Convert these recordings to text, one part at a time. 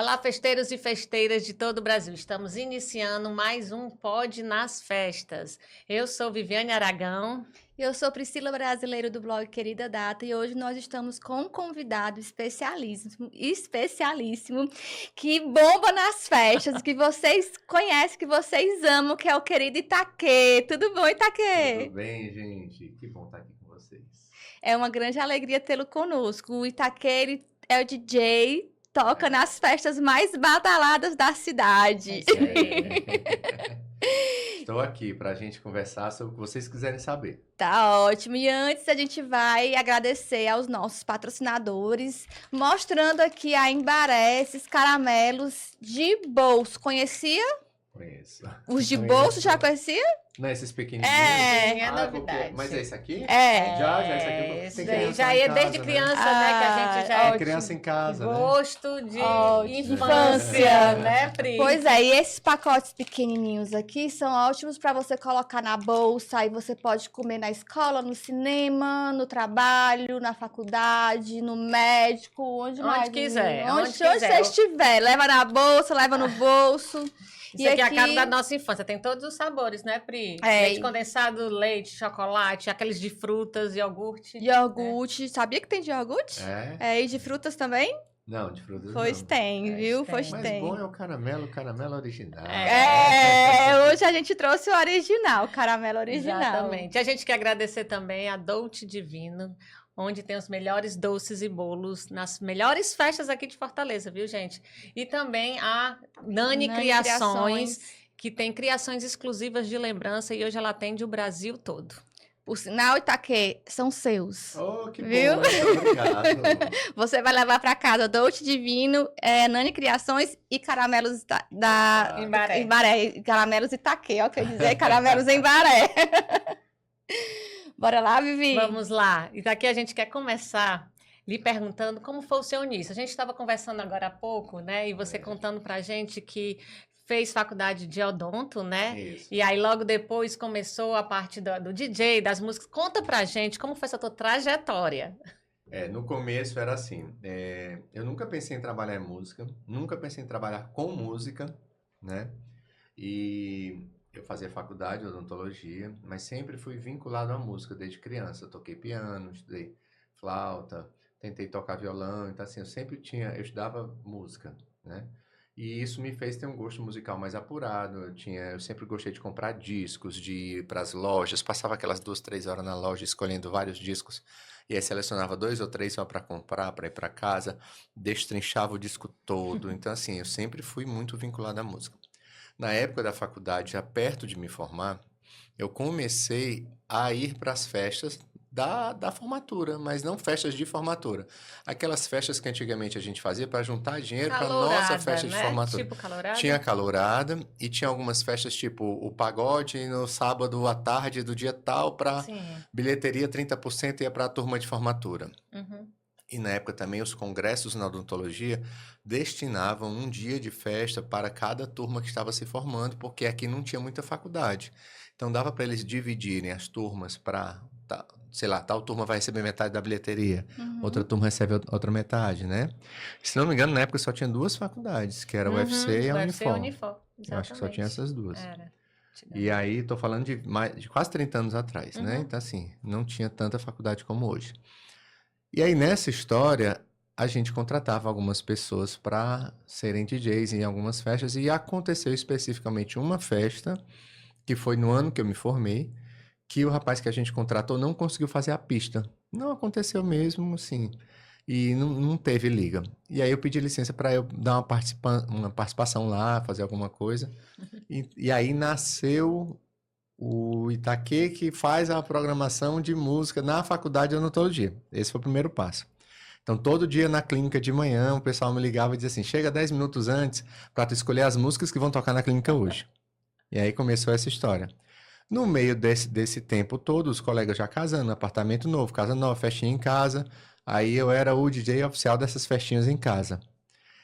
Olá, festeiros e festeiras de todo o Brasil. Estamos iniciando mais um Pod nas Festas. Eu sou Viviane Aragão. Eu sou Priscila Brasileiro do blog Querida Data e hoje nós estamos com um convidado especialíssimo que bomba nas festas, que vocês conhecem, que vocês amam, que é o querido Itaquê. Tudo bom, Itaquê? Tudo bem, gente? Que bom estar aqui com vocês. É uma grande alegria tê-lo conosco. O Itaquê, ele é o DJ, toca nas festas mais badaladas da cidade. Estou aqui para a gente conversar sobre o que vocês quiserem saber. Tá ótimo. E antes a gente vai agradecer aos nossos patrocinadores, mostrando aqui a Embaré, esses caramelos de bolso. Conhecia? Conheço. Os de bolso já conhecia? Não é esses pequenininhos? É porque... novidade. Mas é esse aqui? É. Já esse aqui. Esse Tem daí criança já em é casa, desde né? criança, né? Que a gente já É é criança em casa, né? gosto de Ótimo. infância, né, Pri? Pois é, e esses pacotes pequenininhos aqui são ótimos para você colocar na bolsa, aí você pode comer na escola, no cinema, no trabalho, na faculdade, no médico, onde mais? quiser, Onde onde você quiser. estiver, leva na bolsa, leva no bolso. Isso aqui é a cara da nossa infância. Tem todos os sabores, né, Pri? É. Leite condensado, leite, chocolate, aqueles de frutas, iogurte. Iogurte, sabia que tem de iogurte? É? E de frutas também? Não, de frutas Pois não. tem, viu? tem. Pois Mas tem. bom é o caramelo original. Hoje a gente trouxe o original, o caramelo original. Exatamente. A gente quer agradecer também a Dolce Divino, onde tem os melhores doces e bolos nas melhores festas aqui de Fortaleza, viu, gente? E também a Nani Criações, que tem criações exclusivas de lembrança e hoje ela atende o Brasil todo. Por sinal, Itaquê, são seus. Oh, que Viu? bom. Obrigado. Você vai levar para casa Dolce Divino, Nani Criações e caramelos da Embaré. Caramelos Itaquê, ó, quer dizer, caramelos Embaré. Bora lá, Vivi? Vamos lá. E daqui a gente quer começar lhe perguntando como foi o seu início. A gente estava conversando agora há pouco, né? E você contando pra gente que fez faculdade de odonto, né? Isso. E aí logo depois começou a parte do DJ, das músicas. Conta pra gente como foi essa tua trajetória. No começo era assim, eu nunca pensei em trabalhar em música, nunca pensei em trabalhar com música, né? E eu fazia faculdade de odontologia, mas sempre fui vinculado à música desde criança. Eu toquei piano, estudei flauta, tentei tocar violão, então assim, eu estudava música, né? E isso me fez ter um gosto musical mais apurado. Eu sempre gostei de comprar discos, de ir para as lojas, passava aquelas 2, 3 horas na loja escolhendo vários discos, e aí selecionava 2 ou 3 só para comprar, para ir para casa, destrinchava o disco todo. Então assim, eu sempre fui muito vinculado à música. Na época da faculdade, já perto de me formar, eu comecei a ir para as festas da formatura, mas não festas de formatura. Aquelas festas que antigamente a gente fazia para juntar dinheiro para nossa festa de formatura. Tipo calourada? Tinha calourada e tinha algumas festas tipo o pagode no sábado à tarde do dia tal para bilheteria 30% ia para a turma de formatura. Uhum. E na época também os congressos na odontologia destinavam um dia de festa para cada turma que estava se formando, porque aqui não tinha muita faculdade. Então dava para eles dividirem as turmas para, sei lá, tal turma vai receber metade da bilheteria, outra turma recebe outra metade, né? Se não me engano, na época só tinha 2 faculdades, que era o UFC e a Unifor. Eu acho que só tinha essas 2. Era. E aí, tô falando de quase 30 anos atrás, né? Então assim, não tinha tanta faculdade como hoje. E aí, nessa história, a gente contratava algumas pessoas para serem DJs em algumas festas, e aconteceu especificamente uma festa, que foi no ano que eu me formei, que o rapaz que a gente contratou não conseguiu fazer a pista. Não aconteceu mesmo, assim, e não teve liga. E aí eu pedi licença para eu dar uma participação lá, fazer alguma coisa, e aí nasceu o Itaquê, que faz a programação de música na faculdade de odontologia. Esse foi o primeiro passo. Então, todo dia na clínica de manhã, o pessoal me ligava e dizia assim, chega 10 minutos antes para tu escolher as músicas que vão tocar na clínica hoje. E aí começou essa história. No meio desse tempo todo, os colegas já casando, apartamento novo, casa nova, festinha em casa. Aí eu era o DJ oficial dessas festinhas em casa.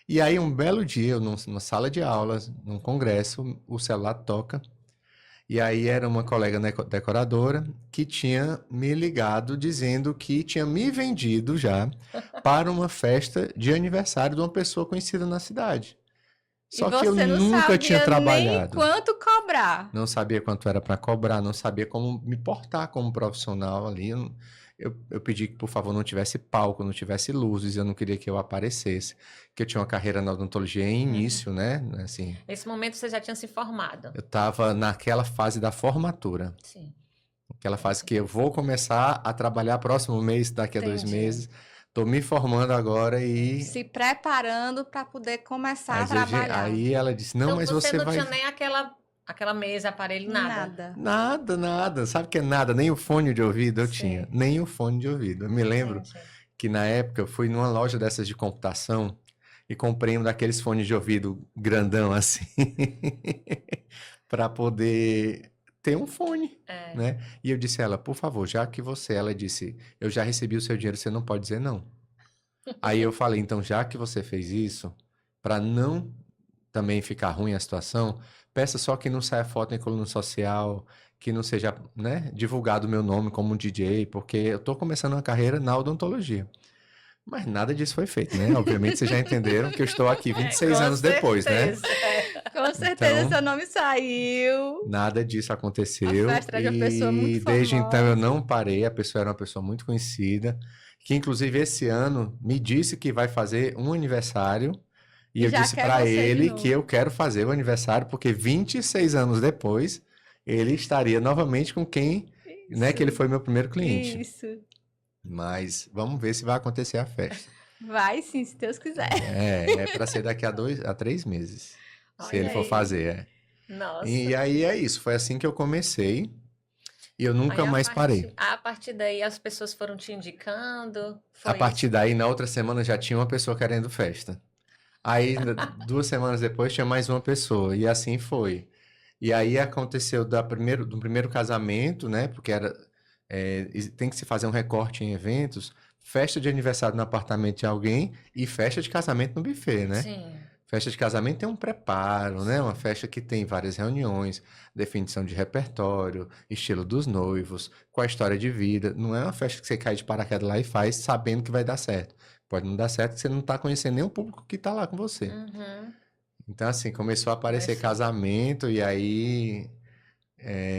E aí, um belo dia, eu numa sala de aulas, num congresso, o celular toca. E aí era uma colega decoradora que tinha me ligado dizendo que tinha me vendido já para uma festa de aniversário de uma pessoa conhecida na cidade. E Só que eu você não nunca tinha sabia nem trabalhado. quanto cobrar. Não sabia quanto era para cobrar, não sabia como me portar como profissional ali. Eu pedi que, por favor, não tivesse palco, não tivesse luzes, eu não queria que eu aparecesse, que eu tinha uma carreira na odontologia em início, né? Assim, Nesse momento você já tinha se formado. eu estava naquela fase da formatura, Sim. aquela fase que eu vou começar a trabalhar próximo mês, daqui a 2 Entendi. meses. Estou me formando agora e Se preparando para poder começar a aí trabalhar. aí ela disse, não, Então mas você você não vai... tinha nem aquela mesa, aparelho, nada. Nada, nada. Sabe o que é nada? Nem o fone de ouvido eu tinha. Sim. Nem o fone de ouvido. Eu me lembro Entendi. que na época eu fui numa loja dessas de computação e comprei um daqueles fones de ouvido grandão assim, para poder ter um fone, É. né? E eu disse a ela, por favor, já que ela disse, eu já recebi o seu dinheiro, você não pode dizer não. Aí eu falei, então já que você fez isso, para não também ficar ruim a situação, peça só que não saia foto em coluna social, que não seja, né, divulgado o meu nome como um DJ, porque eu tô começando uma carreira na odontologia. Mas nada disso foi feito, né? Obviamente vocês já entenderam que eu estou aqui 26 Com anos depois, né? certeza. É. Com certeza Então, seu nome saiu. nada disso aconteceu. A festa era de uma pessoa muito Desde então famosa. eu não parei, a pessoa era uma pessoa muito conhecida, que inclusive esse ano me disse que vai fazer um aniversário. E E eu já disse quer para você de ele novo. que eu quero fazer o aniversário, porque 26 anos depois ele estaria novamente com quem, né, que ele foi meu primeiro cliente. Isso. Mas vamos ver se vai acontecer a festa. Vai sim, se Deus quiser. É para ser daqui a 3 meses, se Olha ele for aí. fazer. Nossa. E aí é isso, foi assim que eu comecei e eu nunca Aí, mais parei. A partir daí as pessoas foram te indicando. A Foi partir daí, na outra semana já tinha uma pessoa querendo festa. Aí, 2 semanas depois, tinha mais uma pessoa, e assim foi. E aí aconteceu do primeiro casamento, né? Porque tem que se fazer um recorte em eventos, festa de aniversário no apartamento de alguém e festa de casamento no buffet, né? Sim. Festa de casamento tem um preparo, né? Uma festa que tem várias reuniões, definição de repertório, estilo dos noivos, qual a história de vida. Não é uma festa que você cai de paraquedas lá e faz sabendo que vai dar certo. Pode não dar certo porque você não está conhecendo nem o público que está lá com você. Uhum. Então, assim, começou a aparecer Começou. casamento e aí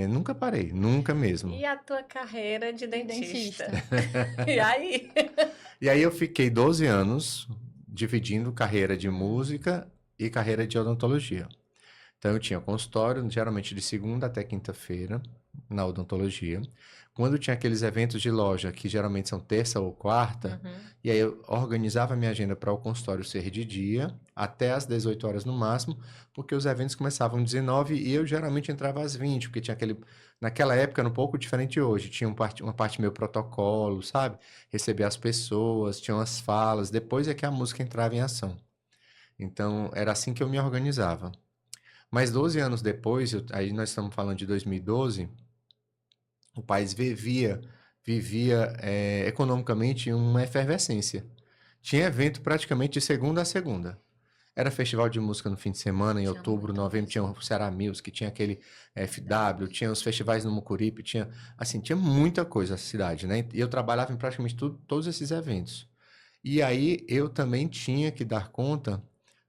nunca parei, nunca mesmo. E a tua carreira de dentista? dentista. E aí? E aí eu fiquei 12 anos dividindo carreira de música e carreira de odontologia. Então eu tinha consultório, geralmente de segunda até quinta-feira, na odontologia. Quando tinha aqueles eventos de loja, que geralmente são terça ou quarta, Uhum. e aí eu organizava a minha agenda para o consultório ser de dia, até às 18 horas no máximo, porque os eventos começavam às 19 e eu geralmente entrava às 20, porque tinha naquela época era um pouco diferente hoje, tinha uma parte meio protocolo, sabe? Receber as pessoas, tinha umas falas, depois é que a música entrava em ação. Então era assim que eu me organizava. Mas 12 anos depois, aí nós estamos falando de 2012, o país vivia economicamente uma efervescência. Tinha evento praticamente de segunda a segunda. Era festival de música no fim de semana, em Tinha outubro, muita novembro, tinha o Ceará Music, tinha aquele FW, tinha os festivais no Mucuripe, tinha muita coisa na cidade, né? E eu trabalhava em praticamente todos esses eventos. E aí eu também tinha que dar conta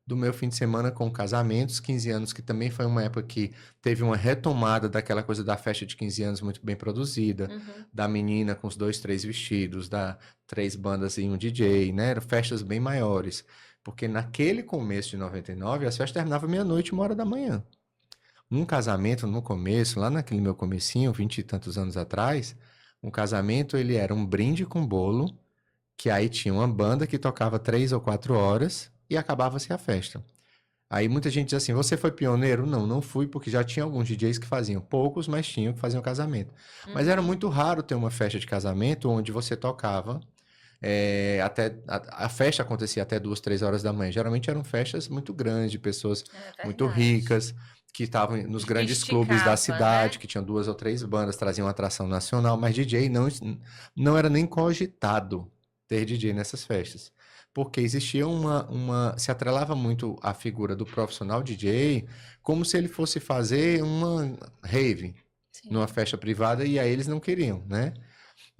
do meu fim de semana com casamentos, 15 anos, que também foi uma época que teve uma retomada daquela coisa da festa de 15 anos muito bem produzida, Uhum. da menina com os 2, 3 vestidos, da 3 bandas e um DJ, né? Eram festas bem maiores. Porque naquele começo de 99, as festas terminavam meia-noite, 1 hora da manhã. Um casamento, no começo, lá naquele meu comecinho, 20 e tantos anos atrás, um casamento, ele era um brinde com bolo, que aí tinha uma banda que tocava 3 ou 4 horas e acabava-se a festa. Aí muita gente diz assim, você foi pioneiro? Não, não fui, porque já tinha alguns DJs que faziam, poucos, mas tinham que faziam casamento. Mas era muito raro ter uma festa de casamento onde você tocava, a festa acontecia até 2, 3 horas da manhã. Geralmente eram festas muito grandes, de pessoas muito verdade. ricas, que estavam nos grandes clubes da Esticava, cidade, né? que tinham 2 ou 3 bandas, traziam atração nacional, mas DJ não era nem cogitado ter DJ nessas festas. porque existia se atrelava muito a figura do profissional DJ como se ele fosse fazer uma rave Sim. numa festa privada e aí eles não queriam, né?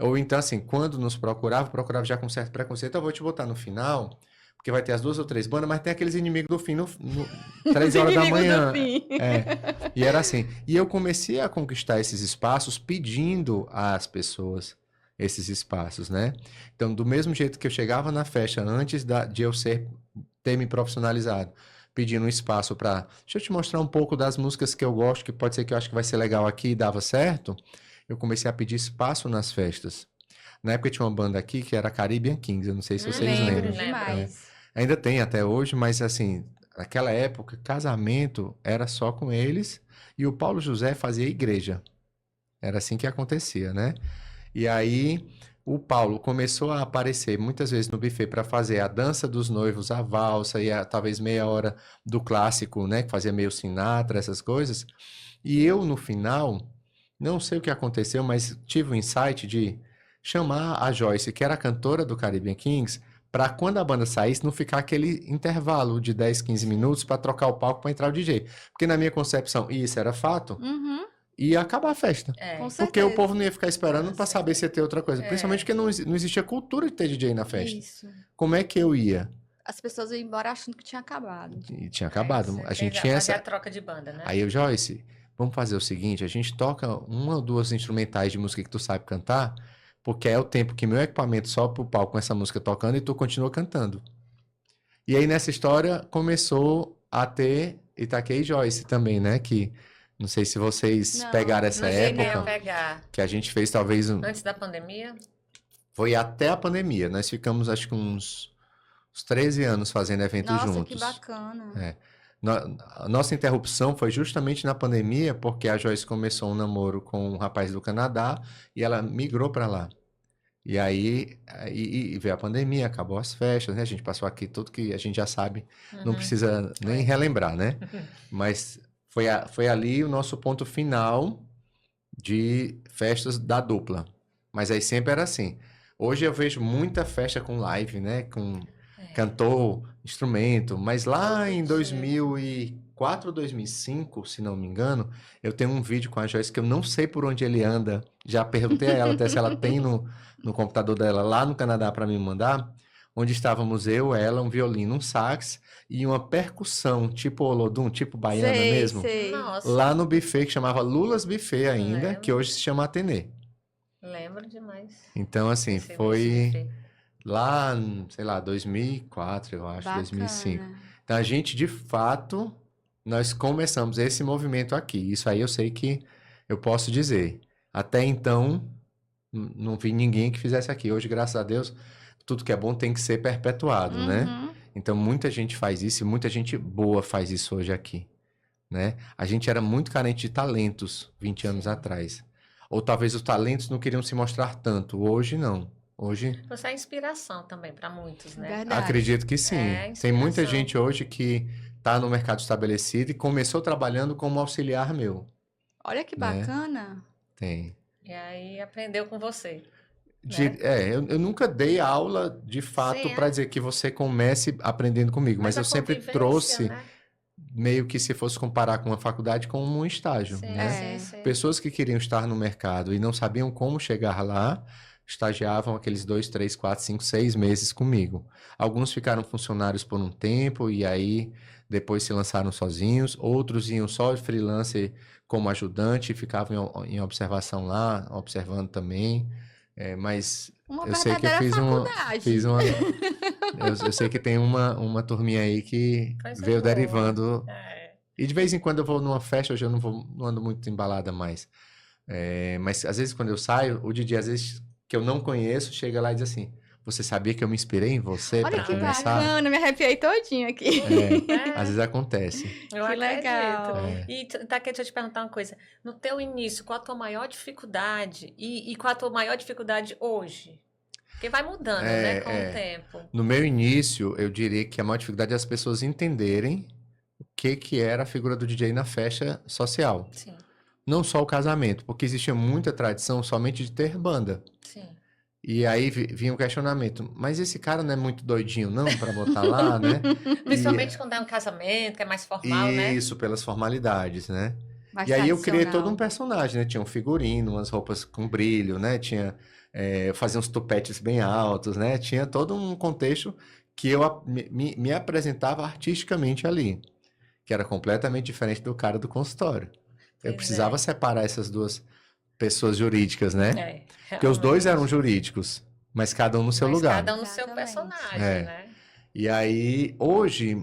Ou então, assim, quando nos procurava já com certo preconceito, eu vou te botar no final, porque vai ter as 2 ou 3 bandas, mas tem aqueles inimigos do fim 3 horas da manhã. É. E era assim. E eu comecei a conquistar esses espaços pedindo às pessoas esses espaços, né? Então, do mesmo jeito que eu chegava na festa antes de eu ter me profissionalizado, pedindo um espaço para, deixa eu te mostrar um pouco das músicas que eu gosto, que pode ser que eu acho que vai ser legal aqui e dava certo, eu comecei a pedir espaço nas festas. Na época tinha uma banda aqui que era Caribbean Kings, eu não sei se vocês Lembro lembram. demais. Ainda tem até hoje, mas assim, naquela época, casamento era só com eles e o Paulo José fazia igreja. Era assim que acontecia, né? E aí o Paulo começou a aparecer muitas vezes no buffet para fazer a dança dos noivos, a valsa e talvez meia hora do clássico, né? Que fazia meio Sinatra, essas coisas. E eu, no final, não sei o que aconteceu, mas tive o insight de chamar a Joyce, que era a cantora do Caribbean Kings, para quando a banda saísse, não ficar aquele intervalo de 10, 15 minutos para trocar o palco para entrar o DJ. Porque na minha concepção, e isso era fato, Uhum, ia acabar a festa. É. com Porque o certeza. povo não ia ficar esperando para saber se ia ter outra coisa. É. Principalmente porque não existia cultura de ter DJ na festa. Isso. Como é que eu ia? As pessoas iam embora achando que tinha acabado. E tinha acabado. Você A gente fez tinha fazer a essa. troca de banda, né? Aí eu, Joyce, vamos fazer o seguinte: a gente toca 1 ou 2 instrumentais de música que tu sabe cantar, porque é o tempo que meu equipamento sobe pro palco com essa música tocando e tu continua cantando. E aí nessa história começou a ter Itaquei e Joyce também, né? Que não sei se vocês Não, pegaram essa Não cheguei a época, pegar. que a gente fez talvez Antes da pandemia? foi até a pandemia. Nós ficamos acho que uns 13 anos fazendo eventos Nossa, juntos. que bacana. É. A nossa interrupção foi justamente na pandemia, porque a Joyce começou um namoro com um rapaz do Canadá e ela migrou para lá. E aí e veio a pandemia, acabou as festas, né? A gente passou aqui tudo que a gente já sabe, não precisa nem relembrar, né? Mas foi ali o nosso ponto final de festas da dupla. Mas aí sempre era assim. Hoje eu vejo muita festa com live, né? Com cantor, instrumento. Mas lá em 2004, 2005, se não me engano, eu tenho um vídeo com a Joyce que eu não sei por onde ele anda. Já perguntei a ela até se ela tem no computador dela lá no Canadá para me mandar. Onde estávamos eu, ela, um violino, um sax e uma percussão, tipo Olodum, tipo baiana Sei, mesmo. sei. Nossa, Lá no buffet que chamava Lulas Buffet ainda, Lembro. que hoje se chama Athenê. lembro demais. Então, assim, Esse foi buffet. lá, sei lá, 2004, eu acho, 2005. Bacana. Então, a gente, de fato, nós começamos esse movimento aqui. Isso aí eu sei que eu posso dizer. Até então, não vi ninguém que fizesse aqui. Hoje, graças a Deus, tudo que é bom tem que ser perpetuado, né? Uhum. Então, muita gente faz isso e muita gente boa faz isso hoje aqui, né? A gente era muito carente de talentos 20 anos atrás. Ou talvez os talentos não queriam se mostrar tanto. Hoje, não. Hoje, Você é inspiração também para muitos, né? Verdade. acredito que sim. É, Tem muita inspiração. gente hoje que está no mercado estabelecido e começou trabalhando como auxiliar meu. Olha que Né? bacana. Tem. E aí aprendeu com você. Eu nunca dei aula de fato Sim, para é. dizer que você comece aprendendo comigo, mas a eu sempre convivência, trouxe, né? meio que se fosse comparar com uma faculdade, como um estágio, Sim, né? É. sim, sim. Pessoas que queriam estar no mercado e não sabiam como chegar lá, estagiavam aqueles 2, 3, 4, 5, 6 meses comigo. Alguns ficaram funcionários por um tempo e aí depois se lançaram sozinhos. Outros iam só de freelancer como ajudante e ficavam em observação lá, observando também. Mas Uma eu sei que eu verdadeira faculdade. fiz uma... Eu sei que tem uma turminha aí que Coisa veio boa. derivando. É. E de vez em quando eu vou numa festa, hoje eu não ando muito embalada mais. Mas às vezes quando eu saio, o DJ, às vezes que eu não conheço, chega lá e diz assim: você sabia que eu me inspirei em você Olha para que começar? bacana, me arrepiei todinho aqui. Às vezes acontece. Eu Que acredito. legal. E Taquete, deixa eu te perguntar uma coisa. No teu início, qual a tua maior dificuldade? E qual a tua maior dificuldade hoje? Porque vai mudando, né, com o tempo. No meu início, eu diria que a maior dificuldade é as pessoas entenderem o que era a figura do DJ na festa social. Sim, Não só o casamento, porque existia muita tradição somente de ter banda. sim. E aí vinha um questionamento, mas esse cara não é muito doidinho não para botar lá, né? Principalmente quando é um casamento, que é mais formal, né? Isso, pelas formalidades, né? Mais E aí eu criei todo tradicional. um personagem, né? Tinha um figurino, umas roupas com brilho, né? Tinha, fazia uns tupetes bem altos, né? Tinha todo um contexto que eu me apresentava artisticamente ali, que era completamente diferente do cara do consultório. Eu Pois precisava é. separar essas duas pessoas jurídicas, né? É, Porque os dois eram realmente. jurídicos, mas cada um no seu Mas lugar. cada um no seu Exatamente. personagem, né? E aí, hoje,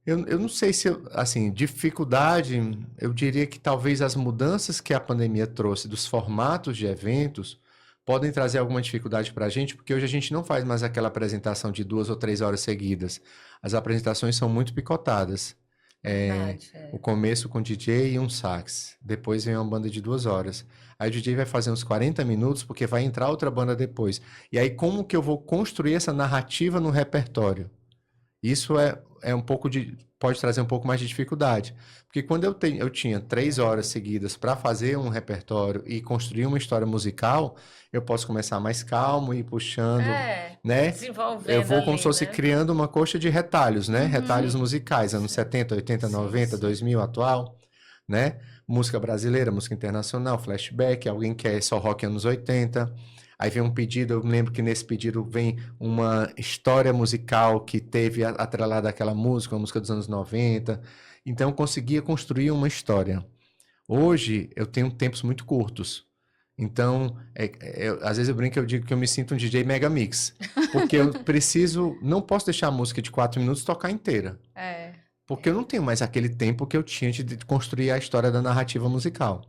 eu não sei se, assim, dificuldade, eu diria que talvez as mudanças que a pandemia trouxe dos formatos de eventos podem trazer alguma dificuldade para a gente, porque hoje a gente não faz mais aquela apresentação de 2 ou 3 horas seguidas. As apresentações são muito picotadas. Verdade. O começo com DJ e um sax. Depois vem uma banda de 2 horas. Aí o DJ vai fazer uns 40 minutos, porque vai entrar outra banda depois. E aí, como que eu vou construir essa narrativa no repertório? Isso é um pouco de. Pode trazer um pouco mais de dificuldade. Porque quando eu tinha 3 horas seguidas para fazer um repertório e construir uma história musical, eu posso começar mais calmo e ir puxando, né? Eu Desenvolvendo vou como se ali, fosse né? criando uma coxa de retalhos, né? Uhum. Retalhos Sim. musicais, anos Sim. 70, 80, Sim, 90, sim. 2000, atual, né? Música brasileira, música internacional, flashback, alguém quer só rock anos 80. Aí vem um pedido, eu me lembro que nesse pedido vem uma história musical que teve atrelada àquela música, uma música dos anos 90. Então eu conseguia construir uma história. Hoje eu tenho tempos muito curtos. Então, às vezes eu brinco, eu digo que eu me sinto um DJ Mega Mix. Porque eu preciso, não posso deixar a música de 4 minutos tocar inteira. É. Porque eu não tenho mais aquele tempo que eu tinha de construir a história da narrativa musical.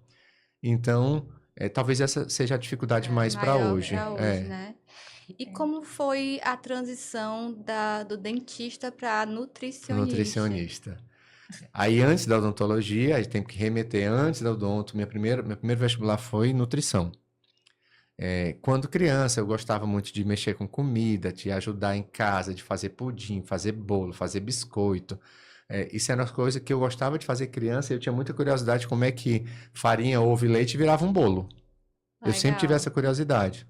Então, talvez essa seja a dificuldade mais para Maior hoje. pra hoje, né? E como foi a transição do dentista para nutricionista? Nutricionista. Aí, antes da odontologia, a gente tem que remeter antes da odonto. Meu primeiro vestibular foi nutrição. Quando criança, eu gostava muito de mexer com comida, de ajudar em casa, de fazer pudim, fazer bolo, fazer biscoito. Isso era uma coisa que eu gostava de fazer criança e eu tinha muita curiosidade como é que farinha, ovo e leite virava um bolo. Eu sempre tive Legal. essa curiosidade.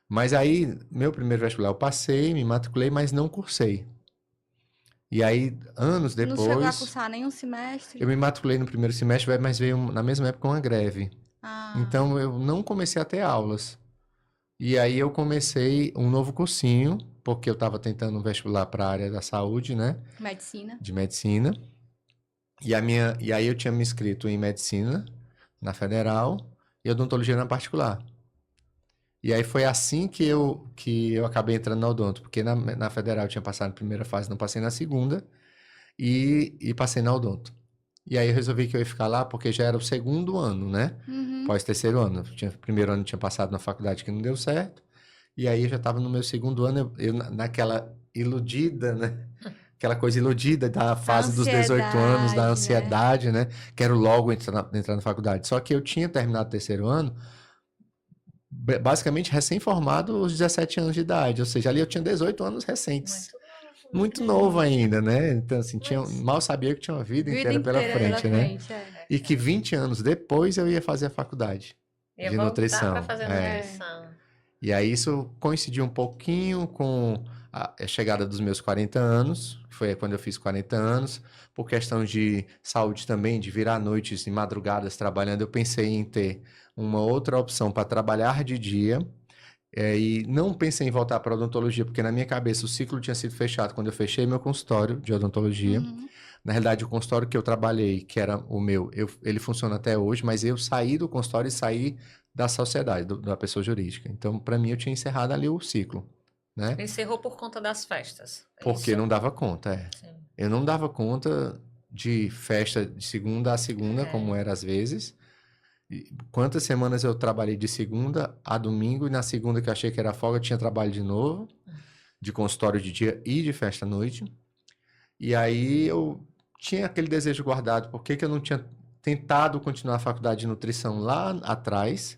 Mas aí, meu primeiro vestibular eu passei, me matriculei, mas não cursei. E aí, anos Não chegou a depois, cursar nenhum semestre? eu me matriculei no primeiro semestre, mas veio na mesma época uma greve. Ah, Então, eu não comecei a ter aulas. E aí, eu comecei um novo cursinho, porque eu estava tentando um vestibular para a área da saúde, né? medicina. De medicina. E aí, eu tinha me inscrito em medicina na federal e odontologia na particular. E aí foi assim que eu acabei entrando na odonto, porque na federal eu tinha passado na primeira fase, não passei na segunda, e passei na odonto. E aí eu resolvi que eu ia ficar lá, porque já era o segundo ano, né? Uhum. Pós terceiro ano. Primeiro ano eu tinha passado na faculdade que não deu certo, e aí eu já estava no meu segundo ano, eu naquela iludida, né? Aquela coisa iludida da fase dos 18 anos, da Ansiedade, né? ansiedade, né? Quero logo entrar na faculdade. Só que eu tinha terminado o terceiro ano, basicamente recém-formado aos 17 anos de idade, ou seja, ali eu tinha 18 anos recentes. Muito novo ainda, né? Então, assim, mal sabia que tinha uma vida Vida inteira pela inteira frente, pela né? frente, é. E que 20 anos depois eu ia fazer a faculdade Ia de voltar nutrição. para fazer nutrição. E aí isso coincidiu um pouquinho com a chegada dos meus 40 anos, que foi quando eu fiz 40 anos, por questão de saúde também, de virar noites e madrugadas trabalhando, eu pensei em ter uma outra opção para trabalhar de dia, e não pensei em voltar para odontologia, porque na minha cabeça o ciclo tinha sido fechado quando eu fechei meu consultório de odontologia. Uhum. Na realidade, o consultório que eu trabalhei, que era o meu, ele funciona até hoje, mas eu saí do consultório e saí da sociedade, da pessoa jurídica. Então, para mim, eu tinha encerrado ali o ciclo, né? Encerrou por conta das festas. Porque não dava conta, Sim. Eu não dava conta de festa de segunda a segunda, como era às vezes. E quantas semanas eu trabalhei de segunda a domingo, e na segunda que eu achei que era folga, tinha trabalho de novo, de consultório de dia e de festa à noite. E aí eu tinha aquele desejo guardado, por que que eu não tinha tentado continuar a faculdade de nutrição lá atrás?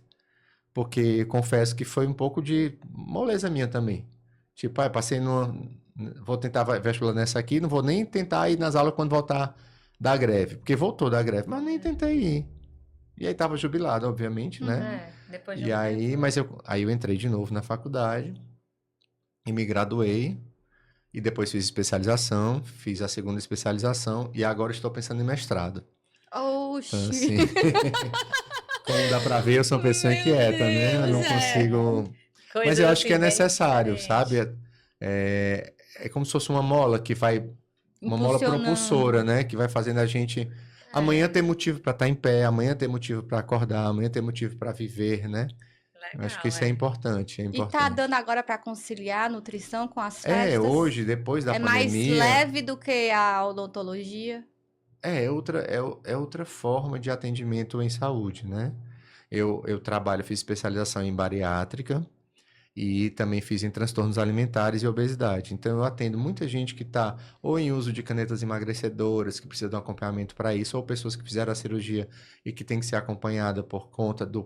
Porque confesso que foi um pouco de moleza minha também. Tipo, passei vou tentar vestibular nessa aqui, não vou nem tentar ir nas aulas quando voltar da greve, porque voltou da greve, mas nem tentei ir. E aí tava jubilado, obviamente, né? Depois de E um aí, tempo. mas aí eu entrei de novo na faculdade e me graduei. E depois fiz especialização, fiz a segunda especialização e agora estou pensando em mestrado. Então, Oxi. assim, como dá pra ver, eu sou uma pessoa Meu inquieta, né? Eu não Deus, consigo. Mas Coisas eu acho que assim é bem necessário, sabe? diferentes. É como se fosse uma mola que vai. Uma mola propulsora, impulsionando. né? Que vai fazendo a gente amanhã É, ter motivo para estar em pé, amanhã ter motivo para acordar, amanhã ter motivo para viver, né? Eu acho que legal, isso é é. importante, é E tá dando importante. agora para conciliar a nutrição com as É, festas? hoje, depois da É mais pandemia, leve do que a odontologia? é outra forma de atendimento em saúde, né? Eu trabalho, fiz especialização em bariátrica e também fiz em transtornos alimentares e obesidade. Então, eu atendo muita gente que está ou em uso de canetas emagrecedoras, que precisa de um acompanhamento para isso, ou pessoas que fizeram a cirurgia e que tem que ser acompanhada por conta do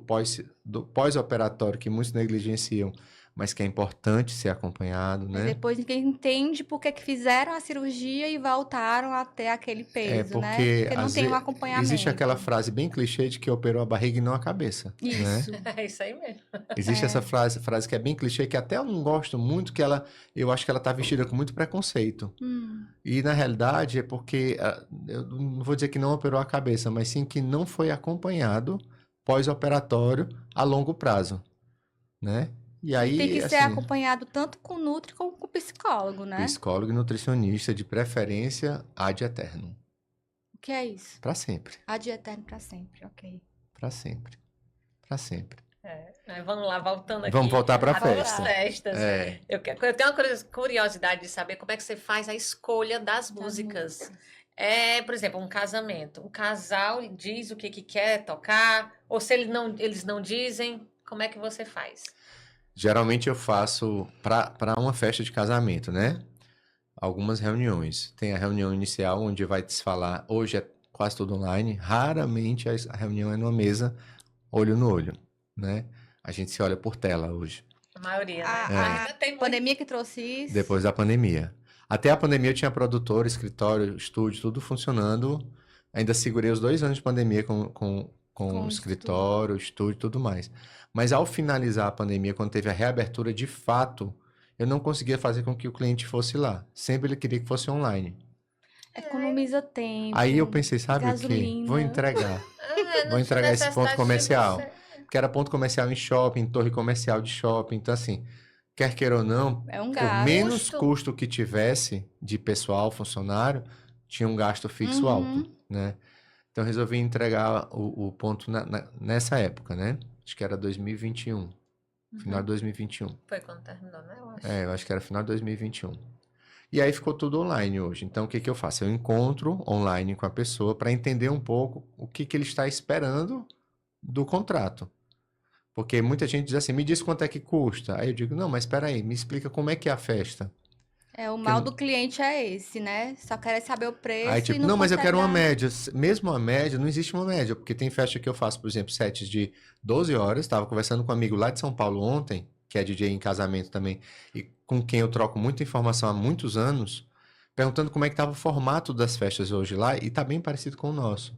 pós-operatório, que muitos negligenciam, mas que é importante ser acompanhado, Aí né? depois ninguém entende por que que fizeram a cirurgia e voltaram até aquele É peso, né? porque Porque não tem um existe aquela acompanhamento. frase bem clichê de que operou a barriga e não a cabeça, né? Isso. É isso aí mesmo. Existe essa É. frase que é bem clichê, que até eu não gosto muito, eu acho que ela tá vestida com muito preconceito. Hum. E na realidade é porque, eu não vou dizer que não operou a cabeça, mas sim que não foi acompanhado pós-operatório a longo prazo, né? E E tem que aí, ser assim, acompanhado tanto com nutri como com psicólogo, né? psicólogo e nutricionista, de preferência ad eternum, O que é isso? para sempre, Ad eterno pra sempre, ok. para sempre, para sempre. Mas vamos lá, voltando Vamos aqui voltar para a às festa. festas. É, Eu tenho uma curiosidade de saber como é que você faz a escolha das músicas. É, por exemplo, um casamento. Um casal diz o que quer tocar, ou se eles não dizem, como é que você faz? geralmente eu faço para uma festa de casamento, né? Algumas reuniões. Tem a reunião inicial, onde vai se falar. Hoje é quase tudo online. Raramente a reunião é numa mesa, olho no olho, né? A gente se olha por tela hoje, A maioria, né? A Ainda tem muito. pandemia que trouxe isso. depois da pandemia. Até a pandemia eu tinha produtor, escritório, estúdio, tudo funcionando. Ainda segurei os 2 anos de pandemia com Com o o escritório, estúdio e tudo mais. Mas ao finalizar a pandemia, quando teve a reabertura de fato, eu não conseguia fazer com que o cliente fosse lá. Sempre ele queria que fosse online. Economiza tempo, Aí eu pensei, sabe o quê? Vou gasolina. entregar. Não Vou tinha entregar esse ponto necessidade de comercial. você. Porque era ponto comercial em shopping, torre comercial de shopping. Então, assim, quer queira ou não, É um por gasto. menos custo que tivesse de pessoal, funcionário, tinha um gasto fixo alto, Uhum. né? Então, eu resolvi entregar o ponto nessa época, né? Acho que era 2021. Final de 2021. Foi quando terminou, né? Eu acho. Eu acho que era final de 2021. E aí ficou tudo online hoje. Então, o que que eu faço? Eu encontro online com a pessoa para entender um pouco o que que ele está esperando do contrato. Porque muita gente diz assim, me diz quanto é que custa. Aí eu digo, não, mas espera aí, me explica como é que é a festa. O Porque mal do cliente é esse, né? Só quer saber o preço aí e tipo, não não, mas eu consegue quero uma dar. média. Mesmo a média, não existe uma média, porque tem festa que eu faço, por exemplo, sets de 12 horas. Estava conversando com um amigo lá de São Paulo ontem, que é DJ em casamento também, e com quem eu troco muita informação há muitos anos, perguntando como é que estava o formato das festas hoje lá, e tá bem parecido com o nosso.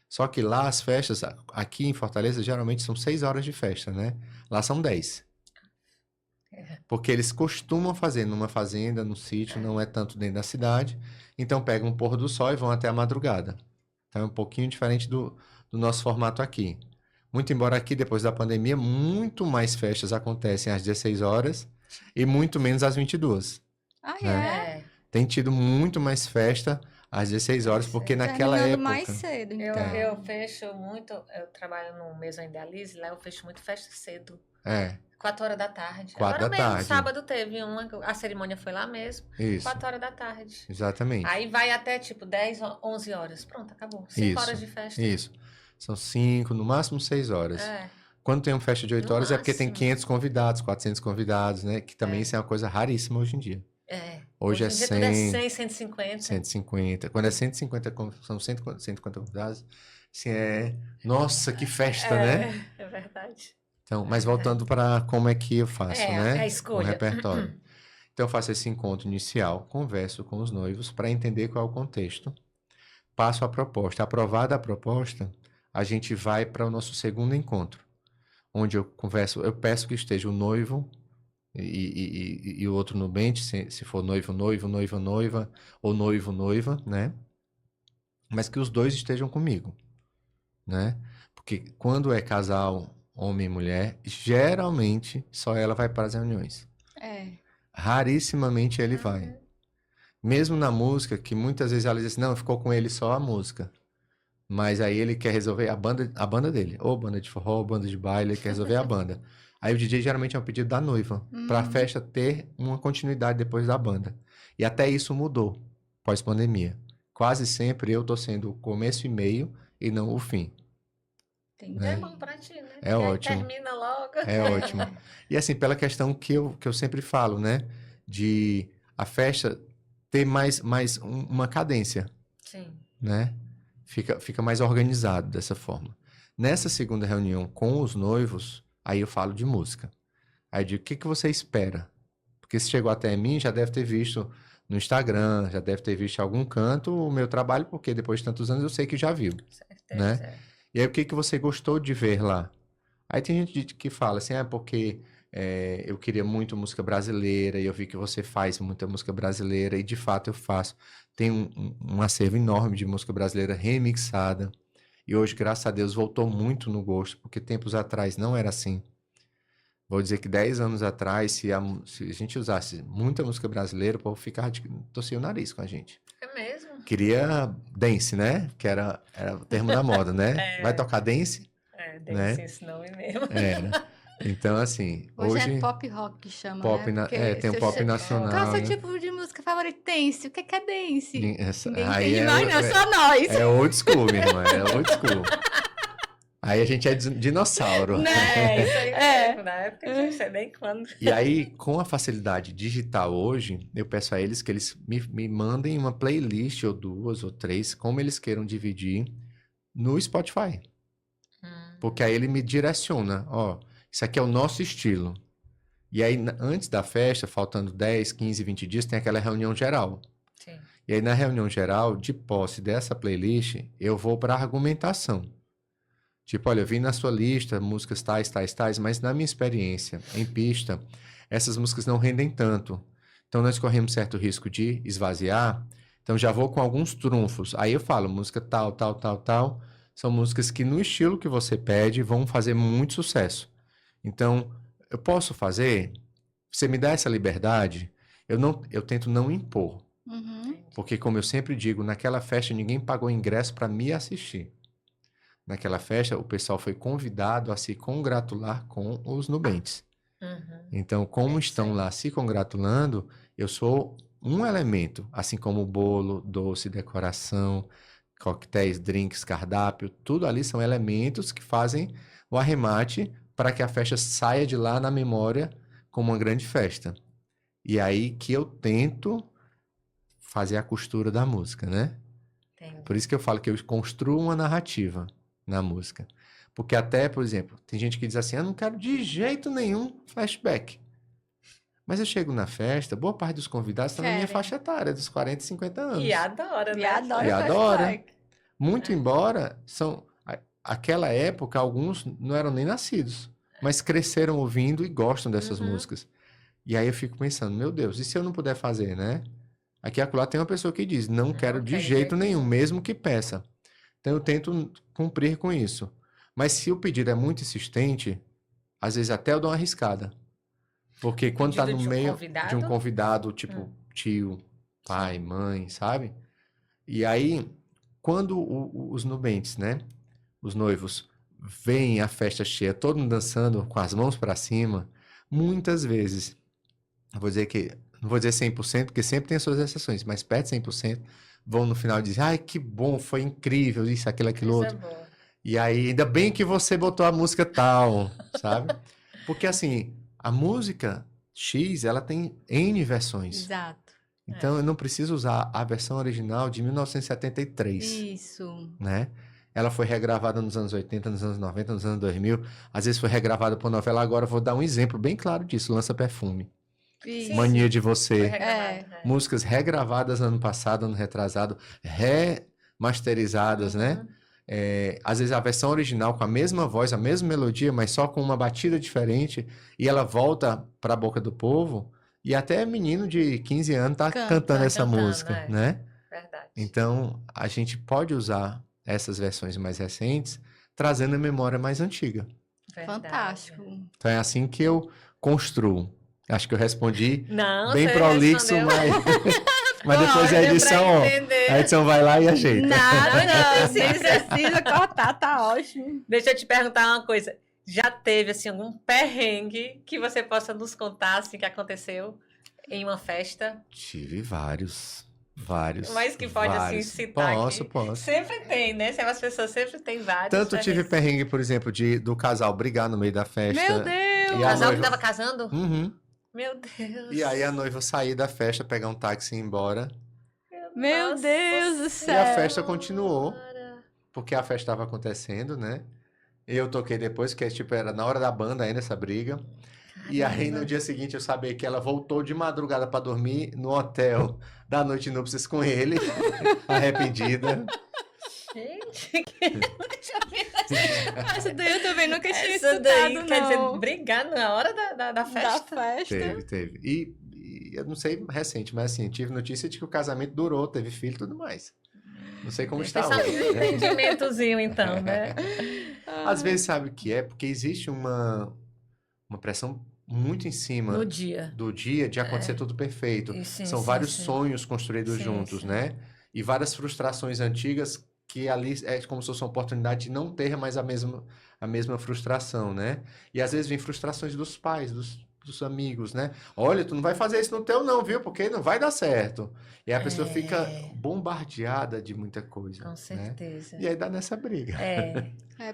Só que lá as festas, aqui em Fortaleza, geralmente são 6 horas de festa, né? Lá são 10. Porque eles costumam fazer numa fazenda, no sítio, não é tanto dentro da cidade. Então pegam o pôr do sol e vão até a madrugada. Então é um pouquinho diferente do nosso formato aqui. Muito embora aqui, depois da pandemia, muito mais festas acontecem às 16 horas e muito menos às 22. Ah, né? é? Tem tido muito mais festa às 16 horas, porque naquela Terminando mais época... cedo, Eu, então. eu fecho muito, eu trabalho no Maison Idealize, lá eu fecho muito festa cedo. É, 4 horas da tarde. 4 Agora da mesmo, tarde. sábado teve uma, a cerimônia foi lá mesmo, isso, 4 horas da tarde. exatamente. Aí vai até tipo 10, 11 horas. Pronto, acabou. 5 horas de festa. Isso. São 5, no máximo 6 horas. É, Quando tem uma festa de 8 no horas é porque tem máximo. 500 convidados, 400 convidados, né? Que também isso é uma coisa raríssima hoje em dia. Hoje é em dia tudo é 100, 100, 150. 150. Quando é 150, são 150 convidados, assim, nossa, que festa, né? É verdade. Então, mas voltando para como é que eu faço, né? A O escolha. repertório. Então, eu faço esse encontro inicial, converso com os noivos para entender qual é o contexto, passo a proposta. Aprovada a proposta, a gente vai para o nosso segundo encontro, onde eu converso, eu peço que esteja o noivo e o outro nubente, se for noivo, noivo, noiva, noiva, ou noivo, noiva, né? Mas que os dois estejam comigo, né? Porque quando é casal, homem e mulher, geralmente só ela vai para as reuniões. Rarissimamente ele vai. Mesmo na música, que muitas vezes ela diz assim, não, ficou com ele só a música. Mas aí ele quer resolver a banda dele. Ou banda de forró, ou banda de baile, ele quer resolver a banda. Aí o DJ geralmente é um pedido da noiva, para a festa ter uma continuidade depois da banda. E até isso mudou, pós-pandemia. Quase sempre eu tô sendo o começo e meio e não o fim. É bom pra ti, né? É ótimo. Termina logo. É ótimo. E assim, pela questão que eu sempre falo, né? De a festa ter mais uma cadência, Sim. né? Fica mais organizado dessa forma. Nessa segunda reunião com os noivos, aí eu falo de música. Aí eu digo, o que você espera? Porque se chegou até mim, já deve ter visto no Instagram, já deve ter visto em algum canto o meu trabalho, porque depois de tantos anos eu sei que já viu, Certeza. né? E aí o que você gostou de ver lá? Aí tem gente que fala assim, porque eu queria muito música brasileira, e eu vi que você faz muita música brasileira, e de fato eu faço. Tem um acervo enorme de música brasileira remixada, e hoje, graças a Deus, voltou muito no gosto, porque tempos atrás não era assim. Vou dizer que 10 anos atrás, se a gente usasse muita música brasileira, o povo ficava torcia o nariz com a gente. É mesmo? Queria dance, né? Que era o termo da moda, né? Vai tocar dance? Dance esse nome mesmo. Era. Então, assim, Hoje é pop rock que chama, pop né? tem um pop nacional. Qual é o seu né? tipo de música favorita? Dance. O que é dance? Ninguém Aí entende mais, não, só nós. É old school, minha irmã, é old school. Aí a gente é dinossauro. Né? Isso aí mesmo, na época eu não sei nem quando. E aí, com a facilidade digital hoje, eu peço a eles que eles me mandem uma playlist, ou 2 ou 3, como eles queiram dividir, no Spotify. Porque aí ele me direciona, ó, isso aqui é o nosso estilo. E aí, antes da festa, faltando 10, 15, 20 dias, tem aquela reunião geral. Sim. E aí, na reunião geral, de posse dessa playlist, eu vou para argumentação. Tipo, olha, eu vi na sua lista músicas tais, mas na minha experiência, em pista, essas músicas não rendem tanto. Então, nós corremos certo risco de esvaziar. Então, já vou com alguns trunfos. Aí eu falo, música tal. São músicas que, no estilo que você pede, vão fazer muito sucesso. Então, eu posso fazer? Você me dá essa liberdade? Eu tento não impor. Porque, como eu sempre digo, naquela festa ninguém pagou ingresso para me assistir. Naquela festa, o pessoal foi convidado a se congratular com os nubentes. Então, como estão lá se congratulando, eu sou um elemento, assim como o bolo, doce, decoração, coquetéis, drinks, cardápio, tudo ali são elementos que fazem o arremate para que a festa saia de lá na memória como uma grande festa. E aí que eu tento fazer a costura da música, né? Entendi. Por isso que eu falo que eu construo uma narrativa na música. Porque até, por exemplo, tem gente que diz assim, eu não quero de jeito nenhum flashback. Mas eu chego na festa, boa parte dos convidados está na minha faixa etária, dos 40 e 50 anos. E adora, né? E adora. Muito embora, aquela época, alguns não eram nem nascidos, mas cresceram ouvindo e gostam dessas músicas. E aí eu fico pensando, meu Deus, e se eu não puder fazer, né? Aqui e acolá tem uma pessoa que diz, não quero de jeito nenhum, mesmo que peça. Então eu tento cumprir com isso. Mas se o pedido é muito insistente, às vezes até eu dou uma arriscada. Porque quando tá no meio de um convidado, tipo tio, pai, mãe, sabe? E aí, quando os nubentes, né? Os noivos, veem a festa cheia, todo mundo dançando com as mãos para cima, muitas vezes, não vou dizer 100%, porque sempre tem as suas exceções, mas perto de 100%, vão no final e dizem, ai, que bom, foi incrível, isso, aquilo, outro. Boa. E aí, ainda bem que você botou a música tal, sabe? Porque assim, a música X, ela tem N versões. Exato. Então, eu não preciso usar a versão original de 1973. Isso. Né? Ela foi regravada nos anos 80, nos anos 90, nos anos 2000. Às vezes foi regravada por novela. Agora eu vou dar um exemplo bem claro disso. Lança Perfume. Isso. Mania de Você. Músicas Regravadas ano passado, ano retrasado. Remasterizadas, né? às vezes a versão original com a mesma voz, a mesma melodia, mas só com uma batida diferente, e ela volta para a boca do povo, e até menino de 15 anos tá cantando essa música, né? Verdade. Então, a gente pode usar essas versões mais recentes, trazendo a memória mais antiga. Verdade. Fantástico. Então, é assim que eu construo. Acho que eu respondi Não, bem você prolixo, respondeu. mas depois a Deu pra edição, ó, entender. a edição vai lá e ajeita. Nada, Não, nem precisa cortar, tá ótimo. Deixa eu te perguntar uma coisa. Já teve, assim, algum perrengue que você possa nos contar, assim, que aconteceu em uma festa? Tive vários. Mas que pode, assim, vários. citar Posso, aqui. posso. Sempre tem, né? As pessoas sempre têm vários Tanto tive perrengues. perrengue, por exemplo, do casal brigar no meio da festa. Meu Deus! E O a casal que noiva... tava casando? Uhum. Meu Deus. E aí a noiva sair da festa, pegar um táxi e ir embora. Meu Nossa Deus do E a céu! festa continuou, Senhora. porque a festa estava acontecendo, né? Eu toquei depois, que tipo, era na hora da banda ainda essa briga. E aí Caramba. no dia seguinte eu sabia que ela voltou de madrugada para dormir no hotel da noite de núpcias com ele, arrependida. Gente, Essa daí eu também nunca tinha essa escutado, daí não. quer dizer brigar na hora da Da festa. festa. Teve. E eu não sei recente, mas assim, tive notícia de que o casamento durou, teve filho e tudo mais. Não sei como está Foi só hoje, um né? entendimentozinho, então, né? Às vezes sabe o que é? Porque existe uma pressão muito em cima No dia. do dia de acontecer tudo perfeito. E sim, São sim, vários sim. sonhos construídos Sim, juntos, sim. né? E várias frustrações antigas que ali é como se fosse uma oportunidade de não ter mais a mesma frustração, né? E às vezes vem frustrações dos pais, dos amigos, né? Olha, tu não vai fazer isso no teu não, viu? Porque não vai dar certo. E aí a pessoa fica bombardeada de muita coisa, Com né? certeza. E aí dá nessa briga.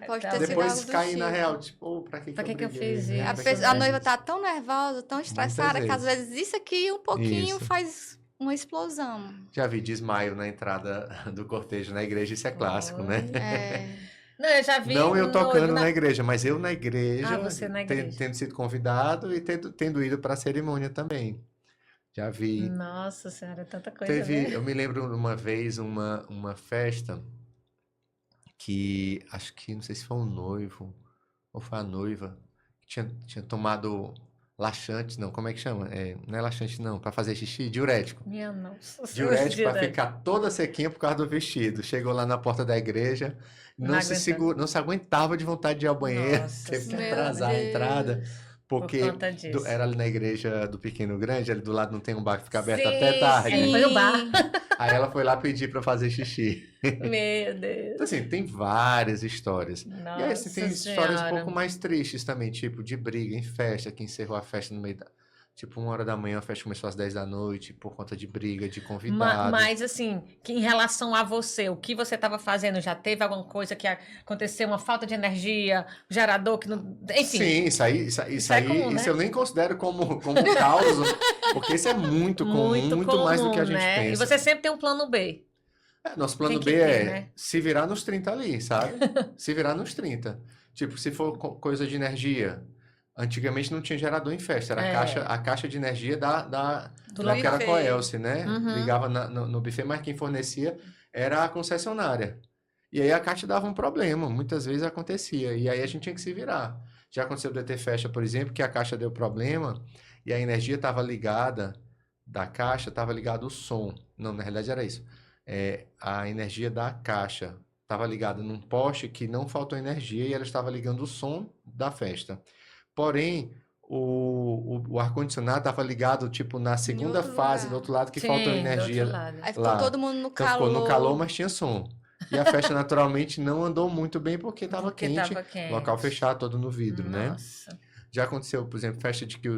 Pode Então, ter sido Depois algo do cair na tipo. real, tipo, oh, pra que Pra que eu briguei, fiz né? isso? A, Pra que eu pessoa- a fiz noiva isso? tá tão nervosa, tão estressada, que às vezes isso aqui um pouquinho Isso. faz uma explosão. Já vi desmaio na entrada do cortejo na igreja, isso é clássico, né? É. Não, eu já vi Não eu noivo tocando na igreja, mas eu na igreja, Ah, você na igreja. tendo sido convidado e tendo ido para a cerimônia também. Já vi. Nossa senhora, é tanta coisa, Teve, né? eu me lembro uma vez uma festa que acho que não sei se foi um noivo ou foi a noiva que tinha tomado laxante, não, como é que chama? Não é laxante não, para fazer xixi, diurético. Minha nossa Diurético para diurético. ficar toda sequinha por causa do vestido. Chegou lá na porta da igreja, Não aguentando. não se aguentava de vontade de ir ao banheiro, Nossa teve que Senhora. atrasar a entrada, Por porque conta disso. era ali na igreja do Pequeno Grande, ali do lado não tem um bar que fica aberto Sim, até tarde. sim. Foi no bar. Aí ela foi lá pedir para fazer xixi. Meu Deus. Então, assim, tem várias histórias. E aí, assim, tem Nossa histórias um Senhora. pouco mais tristes também, tipo de briga em festa, que encerrou a festa no meio da. Tipo, 1 hora da manhã, a festa começou às 10 da noite, por conta de briga, de convidado. Mas assim, que em relação a você, o que você estava fazendo, já teve alguma coisa que aconteceu, uma falta de energia, gerador que não. Enfim. Sim, isso é comum, né? isso eu nem considero como causa, porque isso é muito comum, muito mais do que a gente né? pensa. E você sempre tem um plano B. Nosso plano Tem que B ter, é né? se virar nos 30 ali, sabe? Se virar nos 30. Tipo, se for coisa de energia. Antigamente não tinha gerador em festa, era a caixa de energia Do que era buffet. Coelce, né? Uhum. Ligava no buffet, mas quem fornecia era a concessionária. E aí a caixa dava um problema, muitas vezes acontecia. E aí a gente tinha que se virar. Já aconteceu de ter festa, por exemplo, que a caixa deu problema e a energia estava ligada da caixa, estava ligado o som. Não, na realidade era isso. A energia da caixa estava ligada num poste que não faltou energia e ela estava ligando o som da festa. Porém, o ar-condicionado estava ligado, tipo, na segunda outro fase, lugar. do outro lado, que Sim, faltou do energia. outro lado. Aí ficou Lá. todo mundo no Então calor. ficou no calor, mas tinha som. E a festa, naturalmente, não andou muito bem porque estava Porque quente, tava quente. local fechado, todo no vidro, né? Nossa. Já aconteceu, por exemplo, festa de que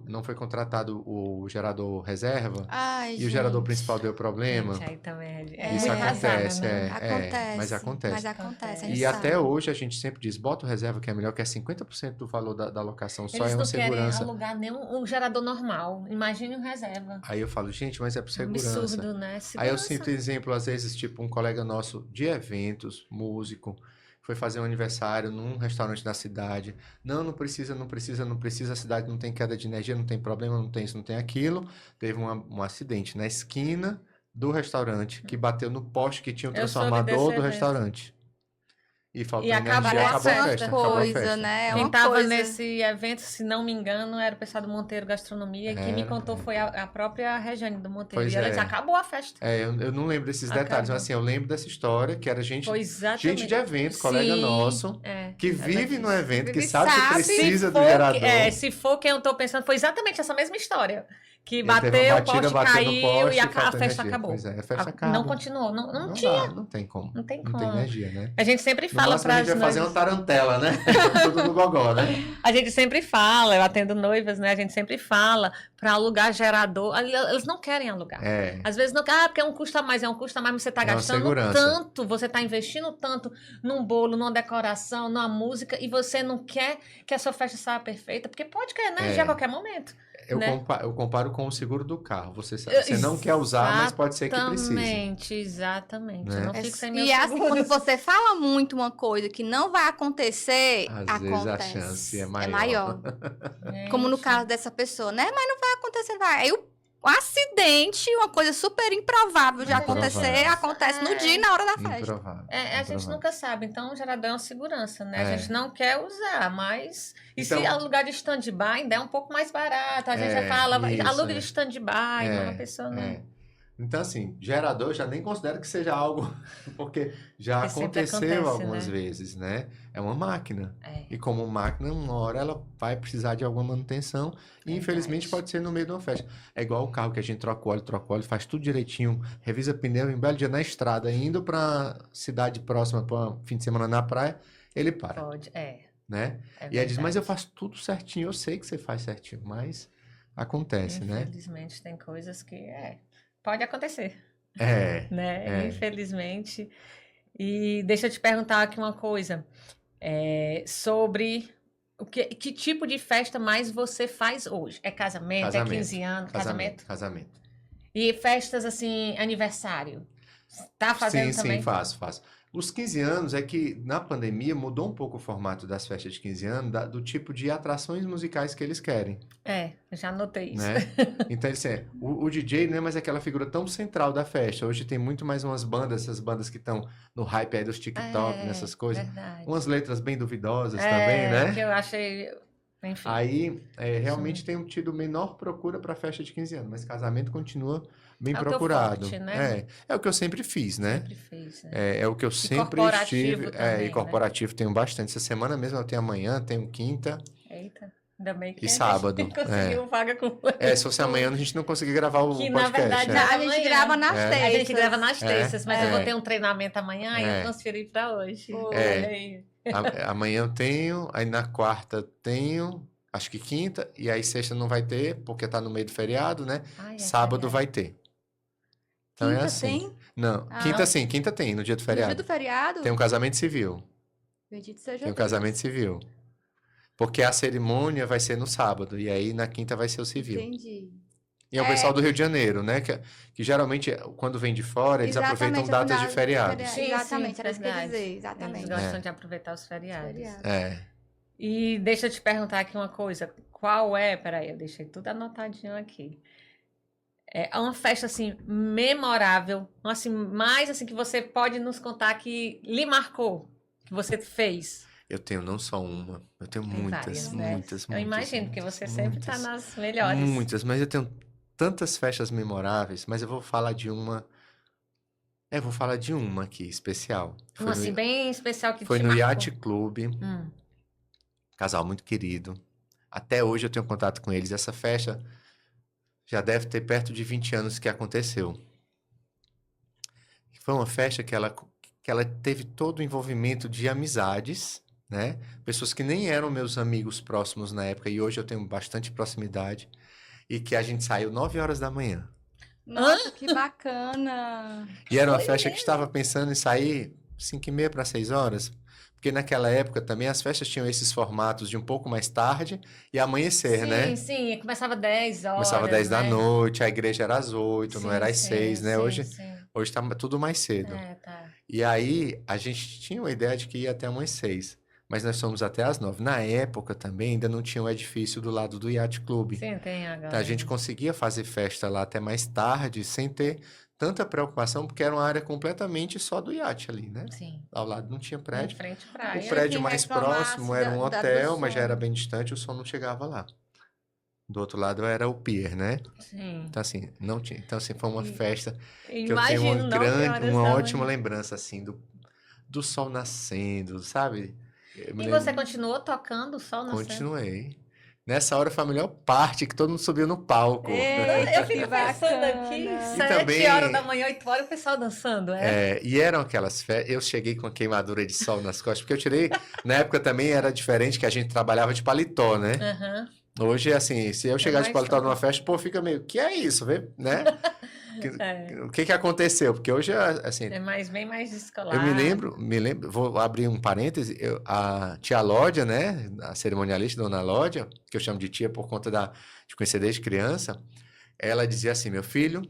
não foi contratado o gerador reserva Ai, e o gerador gente. principal deu problema. Gente, aí também é Isso muito acontece, pesado, né? Acontece. mas acontece. Mas acontece, a gente E sabe. até hoje a gente sempre diz, bota o reserva que é melhor, que é 50% do valor da locação, só Eles é uma não querem segurança. alugar nenhum um gerador normal. Imagine um reserva. Aí eu falo, gente, mas é por É um segurança. absurdo, né? Aí eu Segurança. sinto exemplo, às vezes, tipo, um colega nosso de eventos, músico, foi fazer um aniversário num restaurante da cidade. Não precisa, a cidade não tem queda de energia, não tem problema, não tem isso, não tem aquilo. Teve um acidente na esquina do restaurante que bateu no poste que tinha o Eu soube transformador desse do evento. restaurante. E faltou E acabou energia, a acabou a festa. festa. Acabou a Coisa, festa. né? É Quem uma estava coisa. nesse evento, se não me engano, era o pessoal do Monteiro Gastronomia. E quem me Era, contou foi a própria Regiane do Monteiro. Pois E ela disse, é. acabou a festa. Eu não lembro desses detalhes, Acabou. mas assim, eu lembro dessa história, que era gente Foi exatamente. de evento, colega Sim, que ela vive no disse. evento, que Vive, sabe que sabe. precisa Se do for gerador. se for quem eu tô pensando, foi exatamente essa mesma história. Que Ele teve uma bateu, o batida, poste bateu no caiu poste e a e faltou festa energia. acabou. Pois é, a festa Não acaba. continuou, não Não tinha. dá, não tem como. Não tem Não tem como. energia, né? A gente sempre No fala máximo a para gente as vai fazer uma noivas. tarantela, né? Tudo no gogó, né? A gente sempre fala, eu atendo noivas, né? A gente sempre fala para alugar gerador. Eles não querem alugar. É, Às vezes não, porque é um custo a mais, mas você está É uma gastando segurança. tanto, você está investindo tanto num bolo, numa decoração, numa música, e você não quer que a sua festa saia perfeita, porque pode cair energia É. a qualquer momento. eu, né? eu comparo com o seguro do carro. Você não quer usar, mas pode ser que precise. Exatamente. Né? Eu não fico sem meu E assim, seguro. quando você fala muito uma coisa que não vai acontecer, Às vezes a acontece. chance é É maior. maior. Como no Gente, caso dessa pessoa, né? Mas não vai acontecer, vai. Aí o acidente, uma coisa super improvável de Improvável. acontecer, acontece no dia e na hora da festa. Improvável. a gente improvável. nunca sabe, então o gerador é uma segurança, né? A É. gente não quer usar, mas. E Então- se alugar de stand-by, ainda é um pouco mais barato. A gente já É, fala, isso, aluga é. de stand-by, uma pessoa não. É. Então, assim, gerador eu já nem considero que seja algo, porque já Que sempre aconteceu acontece, algumas né? vezes, né? É uma máquina. É. E como máquina, uma hora ela vai precisar de alguma manutenção e Verdade. infelizmente pode ser no meio de uma festa. É igual o carro que a gente troca o óleo, faz tudo direitinho, revisa pneu, em um belo dia na estrada, indo para cidade próxima, para fim de semana na praia, ele para, Pode, né? é E aí diz, mas eu verdade. faço tudo certinho, eu sei que você faz certinho, mas acontece, né? Infelizmente, tem coisas que pode acontecer, É, né? Infelizmente. E deixa eu te perguntar aqui uma coisa. Sobre que tipo de festa mais você faz hoje? É casamento, é Casamento. 15 anos, casamento? Casamento. E festas assim, aniversário? Tá fazendo Sim, também? sim, faço. Os 15 anos é que na pandemia mudou um pouco o formato das festas de 15 anos, do tipo de atrações musicais que eles querem, Eu já notei isso. né? Então, assim, o DJ não é mais aquela figura tão central da festa. Hoje tem muito mais umas bandas, essas bandas que estão no hype aí dos TikTok, nessas coisas. Verdade. Umas letras bem duvidosas também, né? Que eu achei, enfim. Aí, realmente tem tido menor procura para festa de 15 anos, mas casamento continua bem É o teu procurado. forte, né? É o que eu sempre fiz, né? Sempre fez, né? É o que eu sempre corporativo estive. também, E né? corporativo tenho bastante. Essa semana mesmo eu tenho amanhã, tenho quinta Eita, ainda bem que e a gente sábado. conseguiu vaga com Se fosse amanhã a gente não conseguia gravar o Que, na podcast. verdade, né? A gente Amanhã. grava nas É. terças. A gente grava nas terças, mas eu É. vou ter um treinamento amanhã e É. eu transferi pra hoje. Boa. Olha aí. Amanhã eu tenho, aí na quarta tenho, acho que quinta, e aí sexta não vai ter, porque tá no meio do feriado, né? Ai, Sábado feriado. vai ter. Então é Quinta assim. tem? Não, Ah. quinta sim, quinta tem, no dia do No feriado. dia do feriado? Tem um casamento civil. Bendito seja Tem um Deus. casamento civil. Porque a cerimônia vai ser no sábado, e aí na quinta vai ser o civil. Entendi. E é o pessoal do Rio de Janeiro, né? Que geralmente, quando vem de fora, eles aproveitam Exatamente, datas de final feriados. Sim, Exatamente, sim, era isso que eu ia verdade. dizer. Eles Exatamente. gostam de aproveitar os feriados. Feriado. É. E deixa eu te perguntar aqui uma coisa. Qual é? Peraí, eu deixei tudo anotadinho aqui. É uma festa, assim, memorável, assim, mais, assim, que você pode nos contar que lhe marcou, que você fez. Eu tenho não só uma, eu tenho Tem muitas, várias, né? muitas, Eu imagino, porque muitas, você sempre tá muitas. nas melhores. Muitas, mas eu tenho tantas festas memoráveis, mas eu vou falar de uma. Vou falar de uma aqui, especial. Uma, assim, bem especial que Foi te no marcou. Yacht Club, casal muito querido. Até hoje eu tenho contato com eles. Essa festa já deve ter perto de 20 anos que aconteceu. Foi uma festa que ela teve todo o envolvimento de amizades, né? Pessoas que nem eram meus amigos próximos na época, e hoje eu tenho bastante proximidade, e que a gente saiu 9 horas da manhã. Nossa, que bacana. E era uma festa que estava pensando em sair 5h30 para 6 horas, porque naquela época também as festas tinham esses formatos de um pouco mais tarde e amanhecer, né? Sim, começava 10 horas, Começava 10 da né? noite, a igreja era às 8, não Sim, era às sim, 6, né? sim, Hoje sim. tá tudo mais cedo. Tá. E aí a gente tinha uma ideia de que ia até umas 6, mas nós fomos até às 9. Na época também ainda não tinha um edifício do lado do Yacht Club. Sim, tem agora. Então a gente conseguia fazer festa lá até mais tarde, sem ter tanta preocupação, porque era uma área completamente só do iate ali, né? Sim. Ao lado não tinha prédio. Em frente à O praia. prédio que mais reclamasse próximo era um do hotel, mas já som. era bem distante, o som não chegava lá. Do outro lado era o pier, né? Sim. Então, assim, não tinha. Então, assim, foi uma festa que eu tenho Imagino, 9 horas uma da ótima manhã. lembrança, assim, do sol nascendo, sabe? Eu me E lembro- você continuou tocando o sol nascendo? Continuei. Nessa hora foi a melhor parte, que todo mundo subiu no palco. Eu Que fico pensando aqui, bacana. 7 também- horas da manhã, 8 horas, o pessoal dançando, E eram aquelas festas. Eu cheguei com a queimadura de sol nas costas, porque eu tirei. Na época também era diferente, que a gente trabalhava de paletó, né? Aham. Hoje, assim, se eu chegar de mais paletó numa tranquilo. festa, pô, fica meio, que é isso, vê? Né? É. O que aconteceu? Porque hoje, assim, É bem mais descolado. eu me lembro, vou abrir um parêntese, a tia Lódia, né, a cerimonialista, dona Lódia, que eu chamo de tia por conta de conhecer desde criança, ela dizia assim, meu filho,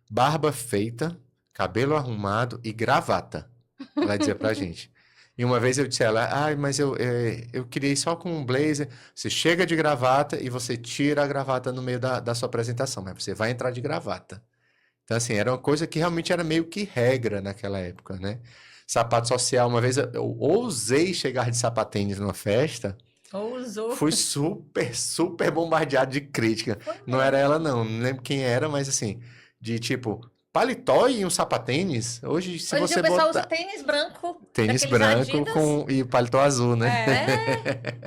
barba feita, cabelo arrumado e gravata, ela dizia pra gente. E uma vez eu disse a ela, mas eu queria ir só com um blazer, você chega de gravata e você tira a gravata no meio da sua apresentação, mas você vai entrar de gravata. Então, assim, era uma coisa que realmente era meio que regra naquela época, né? Sapato social, uma vez eu ousei chegar de sapatênis numa festa, Ousou. fui super, super bombardeado de crítica. Não era ela, não lembro quem era, mas assim, de tipo, paletó e um sapatênis. Hoje, se Hoje você o pessoal usa botar tênis branco. tênis daqueles branco Adidas. e paletó azul, né?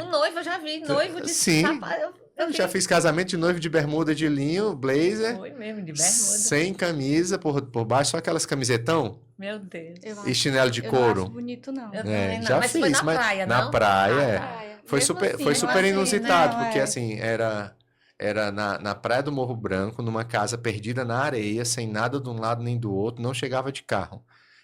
O noivo, eu já vi. Noivo de Sim. sapato. Eu já fiz casamento de noivo de bermuda de linho, blazer, Foi mesmo, de bermuda. sem camisa por baixo, só aquelas camisetão Meu Deus. Eu e chinelo de Eu não acho couro. bonito, não. Eu também não. Já Mas fiz, foi na mas praia, na não? praia, é. Praia. Foi Mesmo super, assim, foi eu super achei, inusitado, não, porque é. assim, era na Praia do Morro Branco, numa casa perdida na areia, sem nada de um lado nem do outro, não chegava de carro.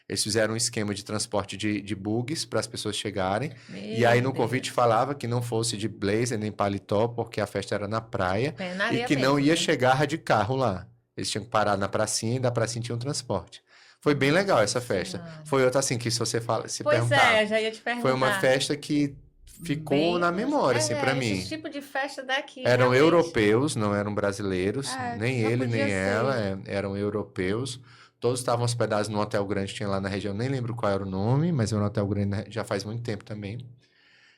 Eles fizeram um esquema de transporte de buggies para as pessoas chegarem. E aí no convite falava que não fosse de blazer nem paletó, porque a festa era na praia É, na e areia que não mesmo, ia né? chegar de carro lá. Eles tinham que parar na pracinha e da pracinha tinha um transporte. Foi bem legal essa festa. Senhora. Foi outra assim que se você se Pois perguntar, é, eu já ia te perguntar. foi uma festa que ficou Bem- na memória, assim, para mim. Esse tipo de festa daqui. Eram realmente. europeus, não eram brasileiros, nem só ele, podia nem ela, ser. eram europeus. Todos estavam hospedados num hotel grande que tinha lá na região, nem lembro qual era o nome, mas era um hotel grande já faz muito tempo também.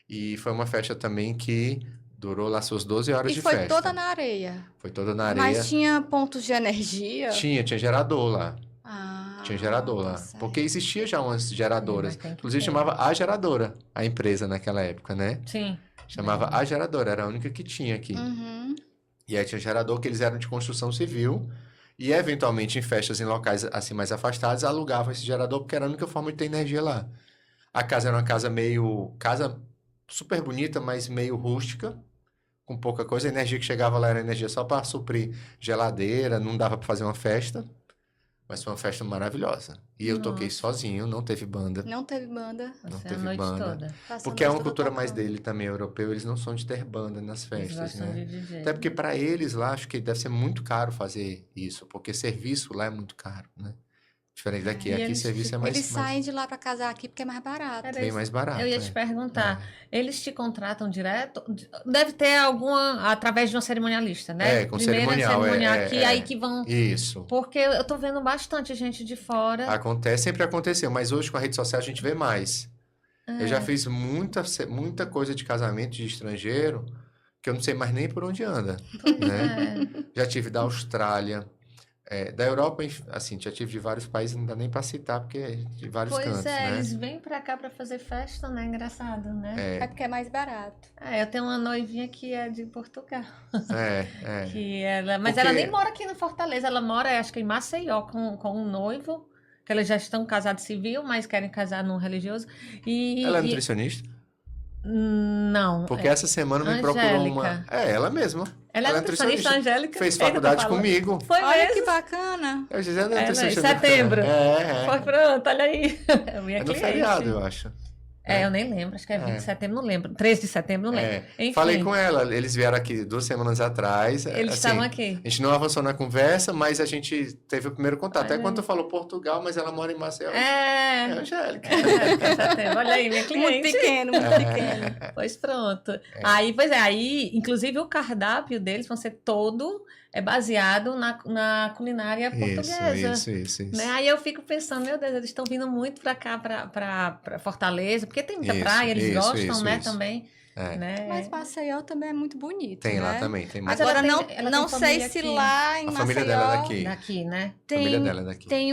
E foi uma festa também que durou lá suas 12 horas E de foi festa. toda na areia. Foi toda na areia. Mas tinha pontos de energia? Tinha gerador lá. Ah, Tinha gerador tá lá. certo. Porque existia já umas geradoras. Mas tem que Inclusive ter. chamava A Geradora, a empresa naquela época, né? Sim. Chamava A Geradora, era a única que tinha aqui. Uhum. E aí tinha gerador que eles eram de construção civil e eventualmente em festas em locais assim mais afastados alugavam esse gerador porque era a única forma de ter energia lá. A casa era uma casa super bonita, mas meio rústica, com pouca coisa. A energia que chegava lá era energia só para suprir geladeira, não dava para fazer uma festa. Mas foi uma festa maravilhosa. E eu toquei Nossa. sozinho, não teve banda. Não teve banda. Não Você teve a noite banda. toda. Passou a Porque é uma noite toda cultura mais tocando. dele também, europeu. Eles não são de ter banda nas Eles festas, gostam né? de DJ. Até porque para eles lá, acho que deve ser muito caro fazer isso, porque serviço lá é muito caro, né? Diferente daqui. E Aqui eles serviço é mais, Eles saem de lá pra casar aqui porque é mais barato. Era bem isso. mais barato. Eu ia te perguntar, eles te contratam direto? Deve ter alguma, através de uma cerimonialista, né? É, com Primeiro cerimonial, aqui, aí que vão... Isso. Porque eu tô vendo bastante gente de fora. Acontece, sempre aconteceu, mas hoje com a rede social a gente vê mais. Eu já fiz muita coisa de casamento de estrangeiro que eu não sei mais nem por onde anda, né? Já tive da Austrália, da Europa, assim, já tive de vários países, não dá nem para citar, porque é de vários Pois cantos, né? eles vêm pra cá pra fazer festa, né? Engraçado, né? É porque é mais barato. Eu tenho uma noivinha que é de Portugal. É. Mas Porque- ela nem mora aqui no Fortaleza, ela mora, acho que em Maceió, com um noivo, que eles já estão casados civil, mas querem casar num religioso. Ela é nutricionista? Não. Porque essa semana me procurou uma... Angélica. Ela mesma. Ela é nutricionista, Angélica. Fez Eita, faculdade tô falando. comigo. Foi Olha mesmo. que bacana. Eu dizia, ela é Em nutricionista. setembro. É. Foi pronto, olha aí. É minha É no cliente. feriado, eu acho. Eu nem lembro, acho que é 20 de setembro, não lembro. 13 de setembro, não lembro. Enfim, Falei com ela, eles vieram aqui 2 semanas atrás. eles assim, estavam aqui. A gente não avançou na conversa, mas a gente teve o primeiro contato. Até Olha quando aí. tu falou Portugal, mas ela mora em Maceió. É Angélica. Setembro. Olha aí, minha cliente. Muito pequeno, muito pequeno. Pois pronto. Aí, inclusive o cardápio deles vão ser todo é baseado na culinária portuguesa. Isso. Né? Aí eu fico pensando, meu Deus, eles estão vindo muito para cá, para Fortaleza, porque tem muita praia, eles gostam, né, também. É. Né? Mas Maceió também é muito bonito, Tem né? lá também, tem Mas mais. Agora, ela não tem sei família se aqui. lá em A Maceió... família dela é daqui. Daqui, né? A família dela é daqui. Tem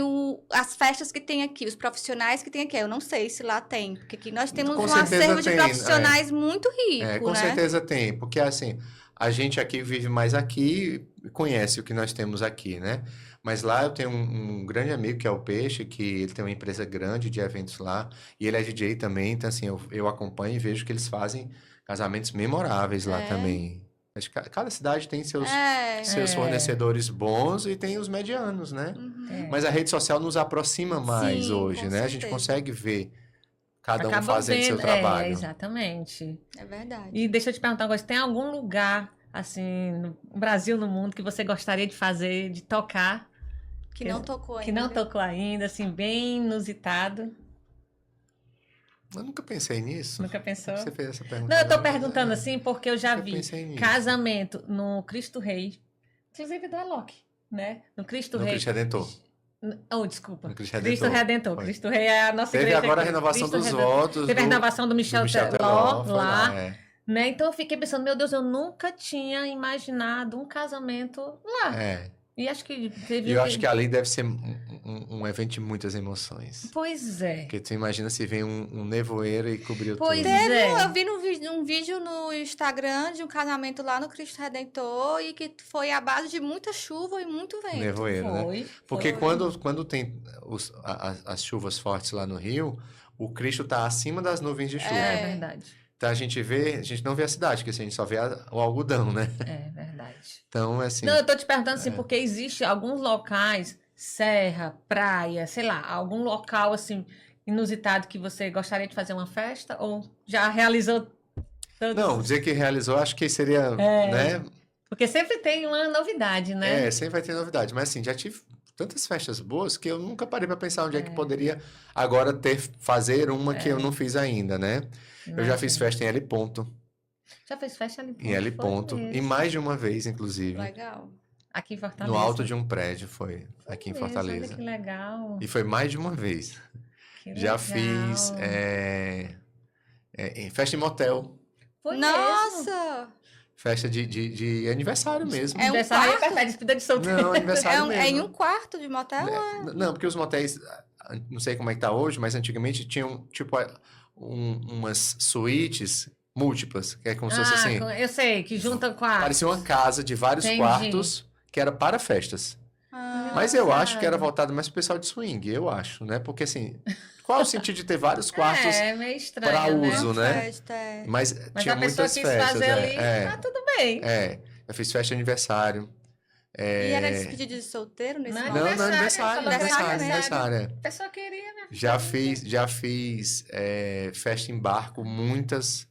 as festas que tem aqui, os profissionais que tem aqui. Eu não sei se lá tem, porque aqui nós temos Com um certeza acervo de tem, profissionais muito rico, com né? certeza tem, porque assim, a gente aqui vive mais aqui e conhece o que nós temos aqui, né? Mas lá eu tenho um grande amigo que é o Peixe, que ele tem uma empresa grande de eventos lá, e ele é DJ também, então assim, eu acompanho e vejo que eles fazem casamentos memoráveis lá também. Acho que cada cidade tem seus fornecedores bons e tem os medianos, né? Mas a rede social nos aproxima mais Sim, hoje, com né? A gente certeza. consegue ver cada um Acabam fazendo seu vendo, trabalho. exatamente. É verdade. E deixa eu te perguntar uma coisa, tem algum lugar, assim, no Brasil, no mundo, que você gostaria de fazer, de tocar, Que não tocou ainda. que não tocou ainda, assim, bem inusitado? Eu nunca pensei nisso. Nunca pensou? Você fez essa pergunta. Não, eu tô agora, perguntando mas, assim porque eu já nunca vi pensei nisso. casamento no Cristo Rei, inclusive do Alok, né? No Cristo No Rei. Cristo Redentor. Oh, desculpa. No Cristo Cristo Redentor. Redentor. Foi. Cristo Rei é a nossa Teve igreja agora a aqui. renovação Cristo dos Redentor. votos Teve a renovação do Michel Teló foi lá, é. né? Então eu fiquei pensando, meu Deus, eu nunca tinha imaginado um casamento lá. É. E acho que teve. E eu acho que ali deve ser um evento de muitas emoções. Pois é. Porque tu imagina se vem um nevoeiro e cobriu Pois tudo. é. Eu vi um vídeo no Instagram de um casamento lá no Cristo Redentor e que foi à base de muita chuva e muito vento. Nevoeiro, né? Foi. Porque foi. quando tem as chuvas fortes lá no Rio, o Cristo tá acima das nuvens de chuva. É verdade. Então a gente não vê a cidade, porque assim, a gente só vê o algodão, né? É verdade. Então, assim. Não, eu tô te perguntando assim, porque existe alguns locais, serra, praia, sei lá, algum local assim inusitado que você gostaria de fazer uma festa ou já realizou todos? Não, dizer que realizou, acho que seria, né? Porque sempre tem uma novidade, né? Sempre vai ter novidade. Mas assim, já tive tantas festas boas que eu nunca parei para pensar onde é que poderia agora fazer uma que eu não fiz ainda, né? Eu já fiz festa em L Ponto. Já fez festa ali? Em L Ponto. E mais de uma vez, inclusive. Legal. Aqui em Fortaleza. No alto de um prédio, foi aqui em Fortaleza. Olha que legal. E foi mais de uma vez. Que Já legal. fiz festa em motel. Foi mesmo. Nossa! Festa de aniversário mesmo. É um Aniversário quarto? apertado, despedida de solteiro. Não, aniversário mesmo. É em um quarto de motel? Não, porque os motéis, não sei como é que tá hoje, mas antigamente tinham, tipo, umas suítes múltiplas, que é como se fosse assim. Eu sei, que junta com a... Parecia uma casa de vários Entendi. quartos, que era para festas. Ah, Mas eu acho que era voltado mais pro pessoal de swing, eu acho, né? Porque assim, qual é o sentido de ter vários quartos É meio estranho, para né? uso, né? festa, é. Mas Mas tinha a pessoa muitas quis festas. fazer ali, tá tudo bem. Eu fiz festa de aniversário. E era despedida de solteiro nesse Não, momento? Não, Aniversário, aniversário. A pessoa queria, né? Já fiz festa em barco, muitas.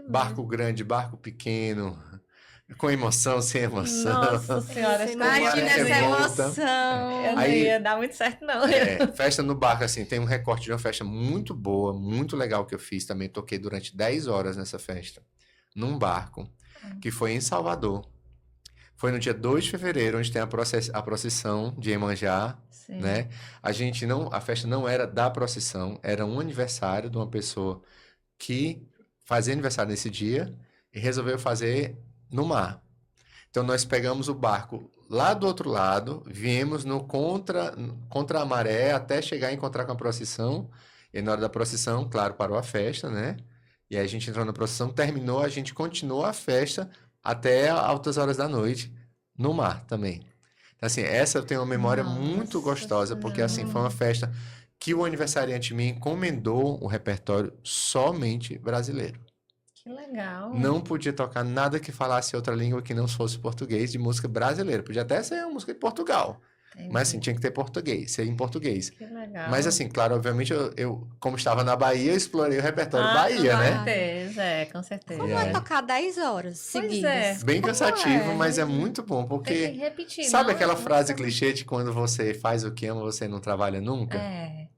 Barco grande, barco pequeno, com emoção, sem emoção. Nossa senhora, Você acho que imagina é essa volta. emoção. eu não Aí- ia dar muito certo, não. Festa no barco, assim, tem um recorte de uma festa muito boa, muito legal que eu fiz também. Toquei durante 10 horas nessa festa, num barco, que foi em Salvador. Foi no dia 2 de fevereiro, onde tem a procissão de Iemanjá, Sim. né? A festa não era da procissão, era um aniversário de uma pessoa que fazia aniversário nesse dia e resolveu fazer no mar. Então nós pegamos o barco lá do outro lado, viemos no contra a maré até chegar a encontrar com a procissão. E na hora da procissão, claro, parou a festa, né? E aí a gente entrou na procissão, terminou, a gente continuou a festa até altas horas da noite no mar também. Então, assim, essa eu tenho uma memória muito Nossa gostosa, porque assim, foi uma festa que o aniversariante me encomendou um repertório somente brasileiro. Que legal. Não podia tocar nada que falasse outra língua que não fosse português de música brasileira. Podia até ser uma música de Portugal, Entendi. mas assim, tinha que ter português, ser em português. Que legal. Mas assim, claro, obviamente, eu como estava na Bahia, eu explorei o repertório Ah, Bahia, com né? certeza, com certeza. Como é tocar 10 horas Pois seguidas? é. Bem Como cansativo, é? mas é muito bom, Tem que porque repetir. sabe não? aquela frase Nossa, clichê de quando você faz o que ama, você não trabalha nunca? É.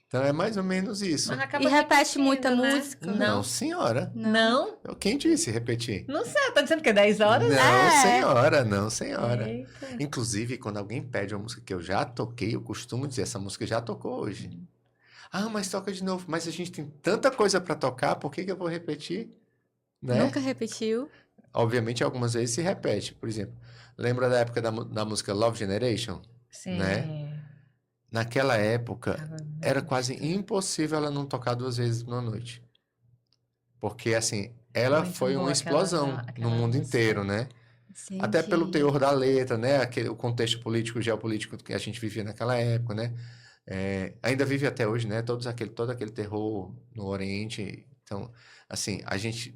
Então é mais ou menos isso. Mas acaba E repete repetindo, muita né? música? Não, senhora. Não? Quem disse repetir? Não sei, tá dizendo que é 10 horas? Não, É. senhora, não, senhora. Eita. Inclusive, quando alguém pede uma música que eu já toquei, eu costumo dizer, essa música já tocou hoje. Ah, mas toca de novo. Mas a gente tem tanta coisa para tocar, por que que eu vou repetir? Né? Nunca repetiu? Obviamente, algumas vezes se repete. Por exemplo, lembra da época da música Love Generation? Sim. Né? Naquela época, Tava bem era quase estranho. impossível ela não tocar 2 vezes numa noite. Porque, assim, ela Muito foi boa uma explosão aquela no mundo música. inteiro, né? Até pelo Entendi. teor da letra, né? O contexto político, geopolítico que a gente vivia naquela época, né? Ainda vive até hoje, né? Todo aquele terror no Oriente. Então, assim, a gente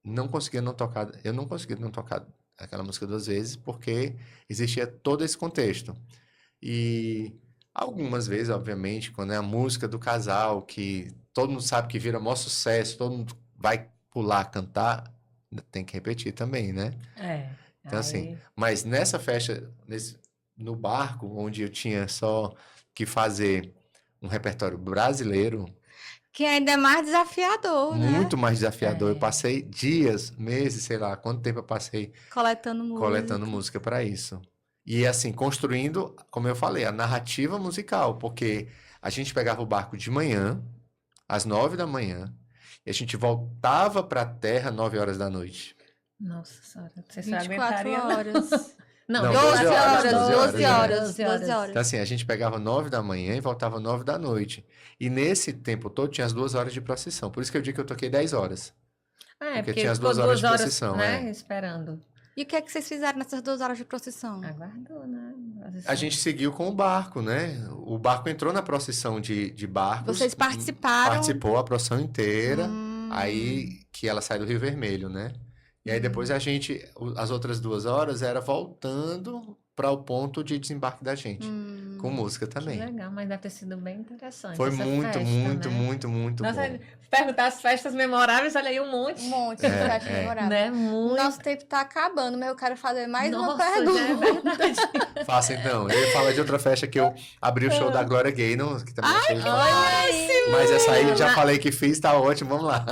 não conseguia não tocar, eu não conseguia não tocar aquela música 2 vezes, porque existia todo esse contexto. E algumas vezes, obviamente, quando é a música do casal, que todo mundo sabe que vira maior sucesso, todo mundo vai pular, cantar, tem que repetir também, né? Então, assim, Aí, mas nessa festa, no barco, onde eu tinha só que fazer um repertório brasileiro, Que ainda é mais desafiador, né? muito mais desafiador. Eu É. passei dias, meses, sei lá, quanto tempo eu passei Coletando música. coletando música para isso. E assim, construindo, como eu falei, a narrativa musical, porque a gente pegava o barco de manhã, às 9 da manhã, e a gente voltava para a terra 9 horas da noite. nossa senhora, você 24 aguentaria, não? horas. Não, Não, 12 horas, 12 12 horas, 12 12 Então, horas. assim, a gente pegava 9 da manhã e voltava 9 da noite. E nesse tempo todo tinha as 2 horas de procissão. Por isso que eu digo que eu toquei 10 horas. Porque tinha as ficou 2 horas 2 de horas, procissão, né, esperando. E o que é que vocês fizeram nessas 2 horas de procissão? Aguardou, né? A gente seguiu com o barco, né? O barco entrou na procissão de barcos. Vocês participaram? Participou a procissão inteira. Hum. Aí que ela sai do Rio Vermelho, né? E aí depois as outras 2 horas era voltando para o ponto de desembarque da gente. Com música Que também. legal, mas deve ter sido bem interessante Foi essa muito, festa, muito, né? muito, muito Nossa, bom. perguntar as festas memoráveis, olha aí um monte. Um monte de festa memorável. Né? Muito. Nosso tempo tá acabando, mas eu quero fazer mais uma Nossa, já é pergunta. verdade. Faça então. Eu ia falar de outra festa que eu abri o show da Glória Gaynor, que também achei fantástico. Mas essa aí eu já falei que fiz, tá ótimo, vamos lá.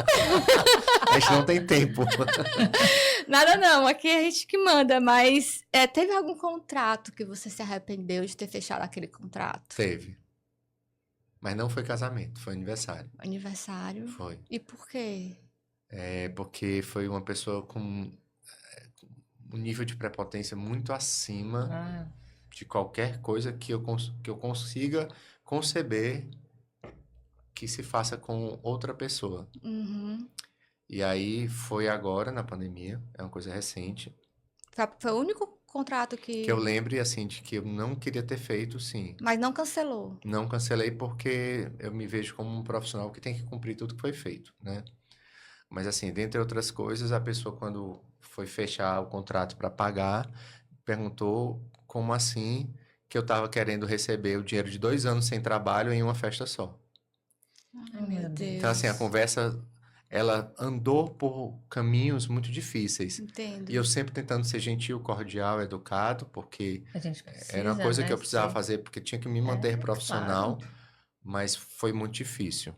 A gente não tem tempo. Nada não, aqui é a gente que manda, mas teve algum contrato que você se arrependeu de ter fechado aquele contrato? Teve. Mas não foi casamento, foi aniversário. Aniversário. Foi. E por quê? Porque foi uma pessoa com um nível de prepotência muito acima Ah, de qualquer coisa que eu consiga conceber que se faça com outra pessoa. Uhum. E aí foi agora, na pandemia, é uma coisa recente, Foi o único contrato que... que eu lembre, assim, de que eu não queria ter feito, sim. Mas não cancelou. Não cancelei porque eu me vejo como um profissional que tem que cumprir tudo que foi feito, né? Mas, assim, dentre outras coisas, a pessoa, quando foi fechar o contrato para pagar, perguntou como assim que eu estava querendo receber o dinheiro de 2 anos sem trabalho em uma festa só. Ai, meu Deus. Então, assim, a conversa, ela andou por caminhos muito difíceis. Entendo. E eu sempre tentando ser gentil, cordial, educado, porque A gente precisa, era uma coisa né, que eu precisava ser- fazer, porque tinha que me manter profissional, claro. mas foi muito difícil.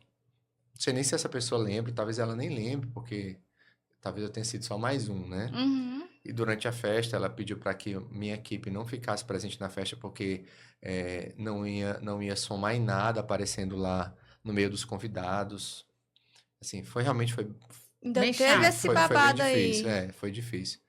Não sei nem se essa pessoa lembra, talvez ela nem lembre, porque talvez eu tenha sido só mais um, né? Uhum. E durante a festa, ela pediu para que minha equipe não ficasse presente na festa, porque não ia somar em nada aparecendo lá no meio dos convidados. Assim, realmente foi Ainda Bem teve chato. esse foi bem babado difícil, aí foi difícil.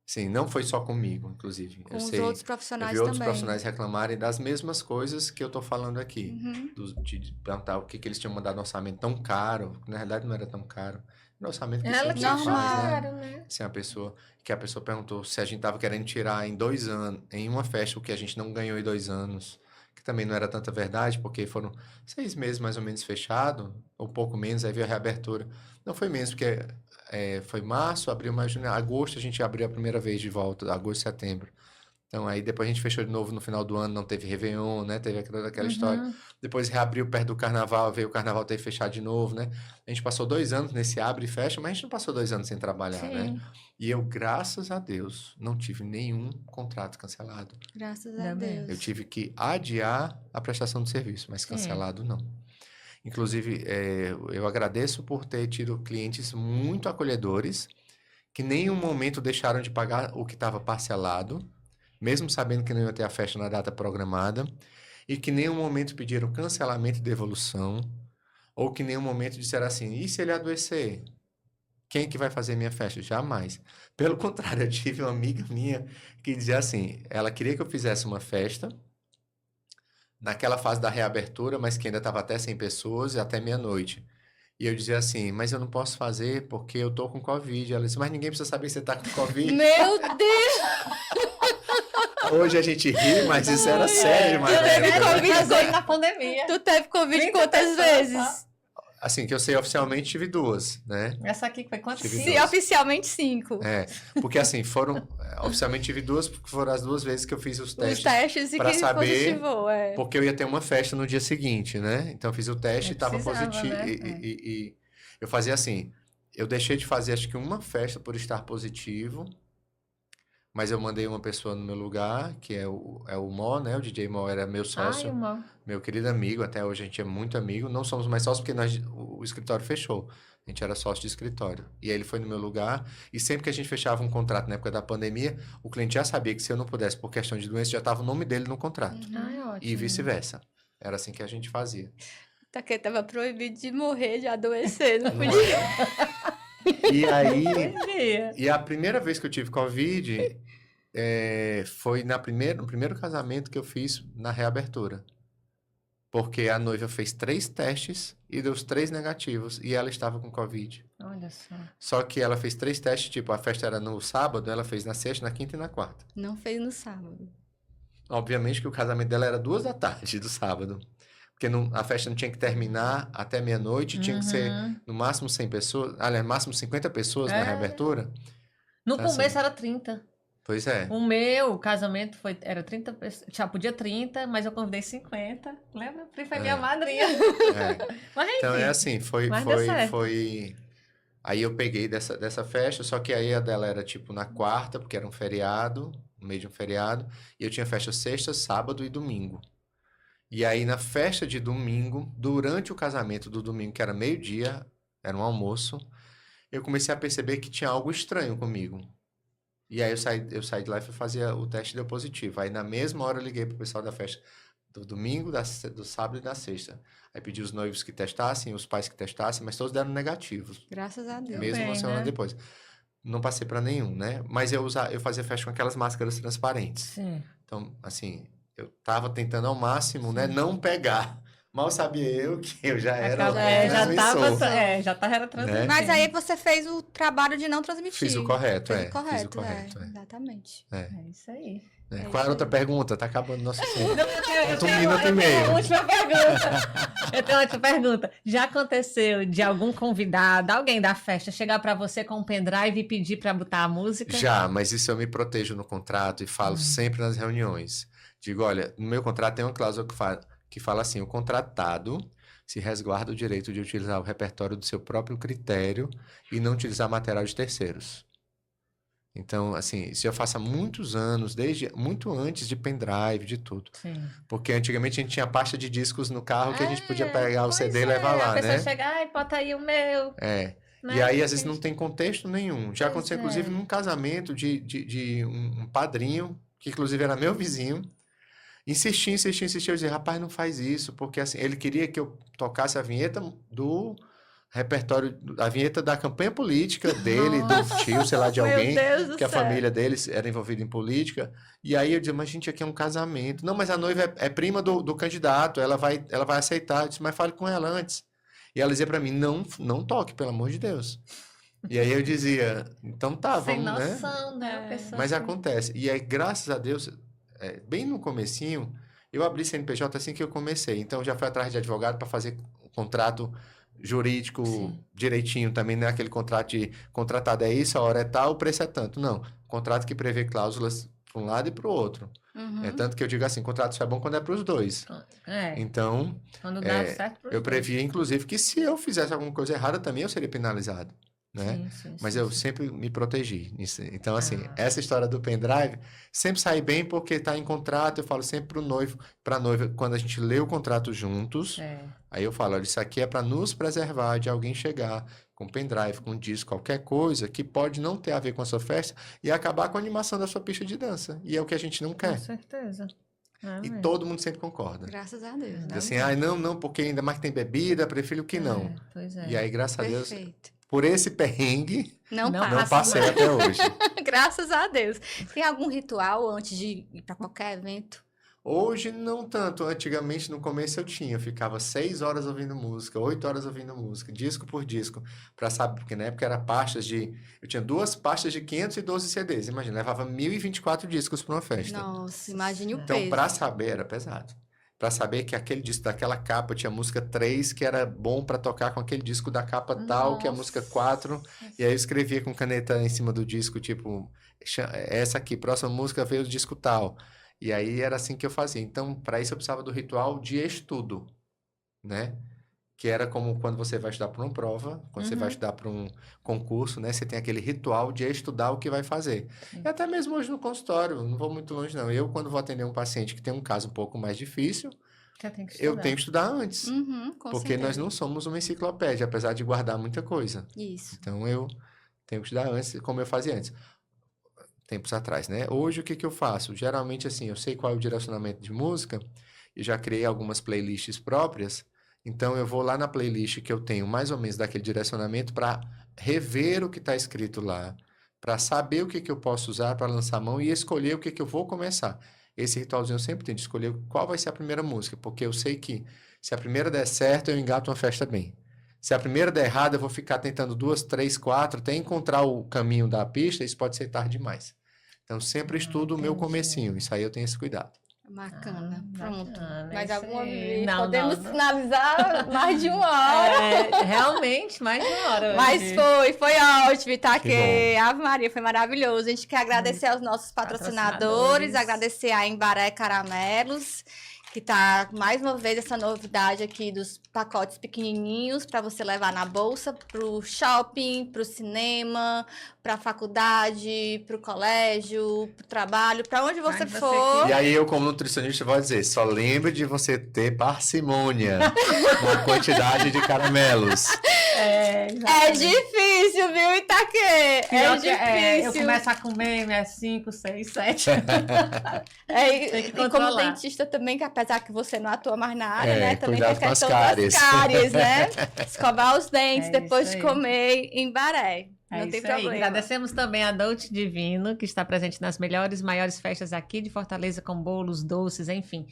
Sim, não foi só comigo, inclusive. com Eu os sei, outros eu profissionais vi outros também. profissionais reclamarem das mesmas coisas que eu tô falando aqui. Uhum. De perguntar o que eles tinham mandado um orçamento tão caro, que na realidade não era tão caro. Era um orçamento que Ela sempre que se normal. faz, né? claro, né? Assim, a pessoa perguntou se a gente tava querendo tirar em 2 anos, em uma festa, o que a gente não ganhou em 2 anos. Que também não era tanta verdade, porque foram 6 meses mais ou menos fechado, ou pouco menos, aí veio a reabertura. Não foi menos, porque foi março, abril, maio, junho, agosto a gente abriu a primeira vez de volta, agosto, setembro. Então aí depois a gente fechou de novo no final do ano, não teve Réveillon, né? Teve aquela história. Uhum. Depois reabriu perto do carnaval, veio o carnaval ter fechado de novo, né? A gente passou 2 anos nesse abre e fecha, mas a gente não passou 2 anos sem trabalhar, né? Sim. E eu, graças a Deus, não tive nenhum contrato cancelado. Graças a Ainda bem. Deus. Eu tive que adiar a prestação de serviço, mas Sim. cancelado não. Inclusive, eu agradeço por ter tido clientes muito acolhedores, que em nenhum momento deixaram de pagar o que estava parcelado, mesmo sabendo que não ia ter a festa na data programada, e que em nenhum momento pediram cancelamento e devolução, ou que em nenhum momento disseram assim, e se ele adoecer? Quem que vai fazer minha festa? Jamais. Pelo contrário, eu tive uma amiga minha que dizia assim, ela queria que eu fizesse uma festa, naquela fase da reabertura, mas que ainda estava até 100 pessoas e até meia-noite. E eu dizia assim, mas eu não posso fazer porque eu tô com Covid. Ela disse, mas ninguém precisa saber que você tá com Covid. Meu Deus! Hoje a gente ri, mas isso era sério demais. Tu teve né? Covid Fazer na pandemia. Tu teve Covid 30 quantas pessoas, vezes? Assim, que eu sei, oficialmente tive 2, né? Essa aqui foi quantas? Tive Se dois. oficialmente 5. Porque assim, oficialmente tive 2, porque foram as 2 vezes que eu fiz os Os testes. testes e pra que saber, positivou, Porque eu ia ter uma festa no dia seguinte, né? Então eu fiz o teste e estava Precisava, positivo. né? E eu fazia assim, eu deixei de fazer acho que uma festa por estar positivo, mas eu mandei uma pessoa no meu lugar, que é o Mó, né? O DJ Mó era meu sócio, Ai, uma... meu querido amigo, até hoje a gente é muito amigo. Não somos mais sócios porque o escritório fechou. A gente era sócio de escritório. E aí ele foi no meu lugar, e sempre que a gente fechava um contrato na época da pandemia, o cliente já sabia que se eu não pudesse por questão de doença, já estava o nome dele no contrato. Ai, ótimo. E vice-versa. Era assim que a gente fazia. Porque tava proibido de morrer, de adoecer, não Não podia. E aí, Entendi. e a primeira vez que eu tive Covid foi no primeiro casamento que eu fiz na reabertura. Porque a noiva fez 3 testes e deu os 3 negativos. E ela estava com Covid. Olha só. Só que ela fez 3 testes, tipo, a festa era no sábado, ela fez na sexta, na quinta e na quarta. Não fez no sábado. Obviamente que o casamento dela era 2 da tarde do sábado. Porque a festa não tinha que terminar até meia-noite, tinha que ser no máximo 100 pessoas, aliás, no máximo 50 pessoas na reabertura. No Então, começo assim, era 30. Pois é. O meu casamento era 30 pessoas. Já podia 30, mas eu convidei 50. Lembra? Pri foi minha madrinha. Mas enfim. Então é assim, Mas deu certo. foi. Aí eu peguei dessa festa, só que aí a dela era tipo na quarta, porque era um feriado, no meio de um feriado, e eu tinha festa sexta, sábado e domingo. E aí na festa de domingo, durante o casamento do domingo, que era meio-dia, era um almoço, eu comecei a perceber que tinha algo estranho comigo. E aí eu saí de lá e fui fazer o teste e deu positivo. Aí na mesma hora eu liguei pro pessoal da festa do domingo, do sábado e da sexta. Aí pedi os noivos que testassem, os pais que testassem, mas todos deram negativos. Graças a Deus. Mesmo uma semana depois. Não passei para nenhum, né? Mas eu fazia festa com aquelas máscaras transparentes. Sim. Então, assim, eu tava tentando ao máximo, né? Não pegar. Mal sabia eu que eu já era já tava transmitindo. Mas aí você fez o trabalho de não transmitir. Fiz o correto, Fiz o correto, Exatamente. É isso aí. Qual era a outra pergunta? Tá acabando nosso tempo. Eu tenho um minuto e meio. uma última pergunta. Eu tenho uma última pergunta. Já aconteceu de algum convidado, alguém da festa, chegar pra você com um pendrive e pedir pra botar a música? Já, mas isso eu me protejo no contrato e falo sempre nas reuniões. Digo, olha, no meu contrato tem uma cláusula que fala assim, o contratado se resguarda o direito de utilizar o repertório do seu próprio critério e não utilizar material de terceiros. Então, assim, isso eu faço há muitos anos, desde muito antes de pendrive, de tudo. Sim. Porque antigamente a gente tinha pasta de discos no carro que a gente podia pegar o CD e levar lá, a pessoa né? chega, ai, bota aí o meu. Né? E aí, às vezes, não tem contexto nenhum. Já aconteceu, inclusive, num casamento de um padrinho, que inclusive era meu vizinho. Insistia. Eu dizia, rapaz, não faz isso, porque assim, ele queria que eu tocasse a vinheta do repertório, a vinheta da campanha política dele, do tio, sei lá, de alguém, que a família deles era envolvida em política. E aí eu dizia, mas gente, aqui é um casamento. Não, mas a noiva é prima do candidato, ela vai aceitar. Eu disse, mas fale com ela antes. E ela dizia pra mim, não toque, pelo amor de Deus. E aí eu dizia, então tá, sem vamos, noção, né? Mas acontece. E aí, graças a Deus, bem no comecinho, eu abri CNPJ assim que eu comecei. Então, já fui atrás de advogado para fazer um contrato jurídico direitinho também, não é aquele contrato de contratado é isso, a hora é tal, o preço é tanto. Não, contrato que prevê cláusulas para um lado e para o outro. É tanto que eu digo assim, contrato só é bom quando é para os dois. Então, quando dá certo eu previa, inclusive, que se eu fizesse alguma coisa errada também eu seria penalizado. né? Sim, Mas eu sempre me protegi nisso. Então, assim, Ah. essa história do pendrive sempre sai bem porque está em contrato. Eu falo sempre pro noivo, para noiva, quando a gente lê o contrato juntos, aí eu falo, olha, isso aqui é para nos preservar de alguém chegar com pendrive, com disco, qualquer coisa que pode não ter a ver com a sua festa e acabar com a animação da sua pista de dança. E é o que a gente não Com quer. certeza. É E mesmo. todo mundo sempre concorda. Graças a Deus. Diz assim, ah, não, porque ainda mais que tem bebida, prefiro que não. Pois é. E aí, graças a Deus, Perfeito. por esse perrengue, Não Não passa. não passei mais. até hoje. Graças a Deus. Tem algum ritual antes de ir para qualquer evento? Hoje não tanto. Antigamente, no começo eu tinha. Eu ficava 6 horas ouvindo música, 8 horas ouvindo música, disco por disco, para saber, porque na época era pastas de... Eu tinha 2 pastas de 512 CDs. Imagina, levava 1.024 discos para uma festa. Nossa, imagine o Então, peso. para saber, era pesado. Para saber que aquele disco daquela capa tinha música 3, que era bom para tocar com aquele disco da capa tal, que é a música 4. E aí eu escrevia com caneta em cima do disco, tipo, essa aqui, próxima música veio do disco tal. E aí era assim que eu fazia. Então, para isso eu precisava do ritual de estudo, né? Que era como quando você vai estudar para uma prova, quando você vai estudar para um concurso, né? Você tem aquele ritual de estudar o que vai fazer. E até mesmo hoje no consultório, não vou muito longe não. Eu, quando vou atender um paciente que tem um caso um pouco mais difícil, Já tem que eu estudar. tenho que estudar antes. Com Porque nós certeza. não somos uma enciclopédia, apesar de guardar muita coisa. Isso. Então, eu tenho que estudar antes, como eu fazia antes. Tempos atrás, né? Hoje, o que que eu faço? Geralmente, assim, eu sei qual é o direcionamento de música, e já criei algumas playlists próprias, então eu vou lá na playlist que eu tenho mais ou menos daquele direcionamento para rever o que está escrito lá, para saber o que que eu posso usar para lançar a mão e escolher o que que eu vou começar. Esse ritualzinho eu sempre tenho de escolher qual vai ser a primeira música, porque eu sei que se a primeira der certo, eu engato uma festa bem. Se a primeira der errado, eu vou ficar tentando 2, 3, 4, até encontrar o caminho da pista, isso pode ser tarde demais. Então, sempre estudo o meu entendi. comecinho, isso aí eu tenho esse cuidado. Bacana. Pronto. Bacana, Mais isso alguma aí. vez? Não, Podemos não. finalizar mais de uma hora. Realmente, mais de uma hora. Mas hoje. foi ótimo, Itaque. Que Ave Maria, foi maravilhoso. A gente quer agradecer aos nossos patrocinadores, agradecer a Embaré Caramelos, que tá mais uma vez essa novidade aqui dos pacotes pequenininhos para você levar na bolsa pro shopping, pro cinema, pra faculdade, pro colégio, pro trabalho, para onde você Onde você for. E aí eu, como nutricionista, vou dizer, só lembre de você ter parcimônia na quantidade de caramelos. É difícil, viu, Itaque? É difícil. Eu começo a comer 5, 6, 7. Tem que E como controlar. dentista também, que apesar que você não atua mais na área, É, né? Também tem a cuidado com as questão cáries. das cáries, né? Escovar os dentes É depois isso de aí. comer em Baré. É Não tem isso aí. problema. Agradecemos também a Dolce Divino, que está presente nas melhores e maiores festas aqui de Fortaleza, com bolos, doces, enfim.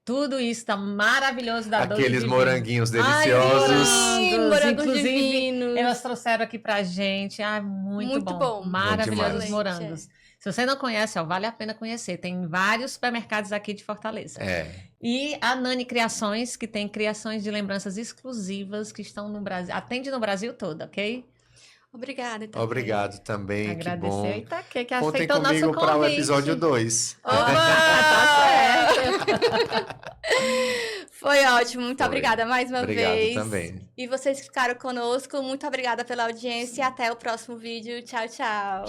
Tudo isso está maravilhoso da Dolce Aqueles Divino. moranguinhos Ai, deliciosos. Morangos Inclusive, divinos. elas trouxeram aqui pra gente. Ai, muito Muito bom. Maravilhosos demais. morangos. Se você não conhece, ó, vale a pena conhecer. Tem vários supermercados aqui de Fortaleza. É. E a Nani Criações, que tem criações de lembranças exclusivas que estão no Brasil. Atende no Brasil todo, ok? Obrigada, Itaque. Obrigado também, que Agradecer bom. a Itaque, que Contem aceitou o nosso comigo convite. para o episódio 2. Tá certo. Foi ótimo. Muito Foi. obrigada mais uma Obrigado vez. também. E vocês que ficaram conosco, muito obrigada pela audiência e até o próximo vídeo. Tchau, tchau.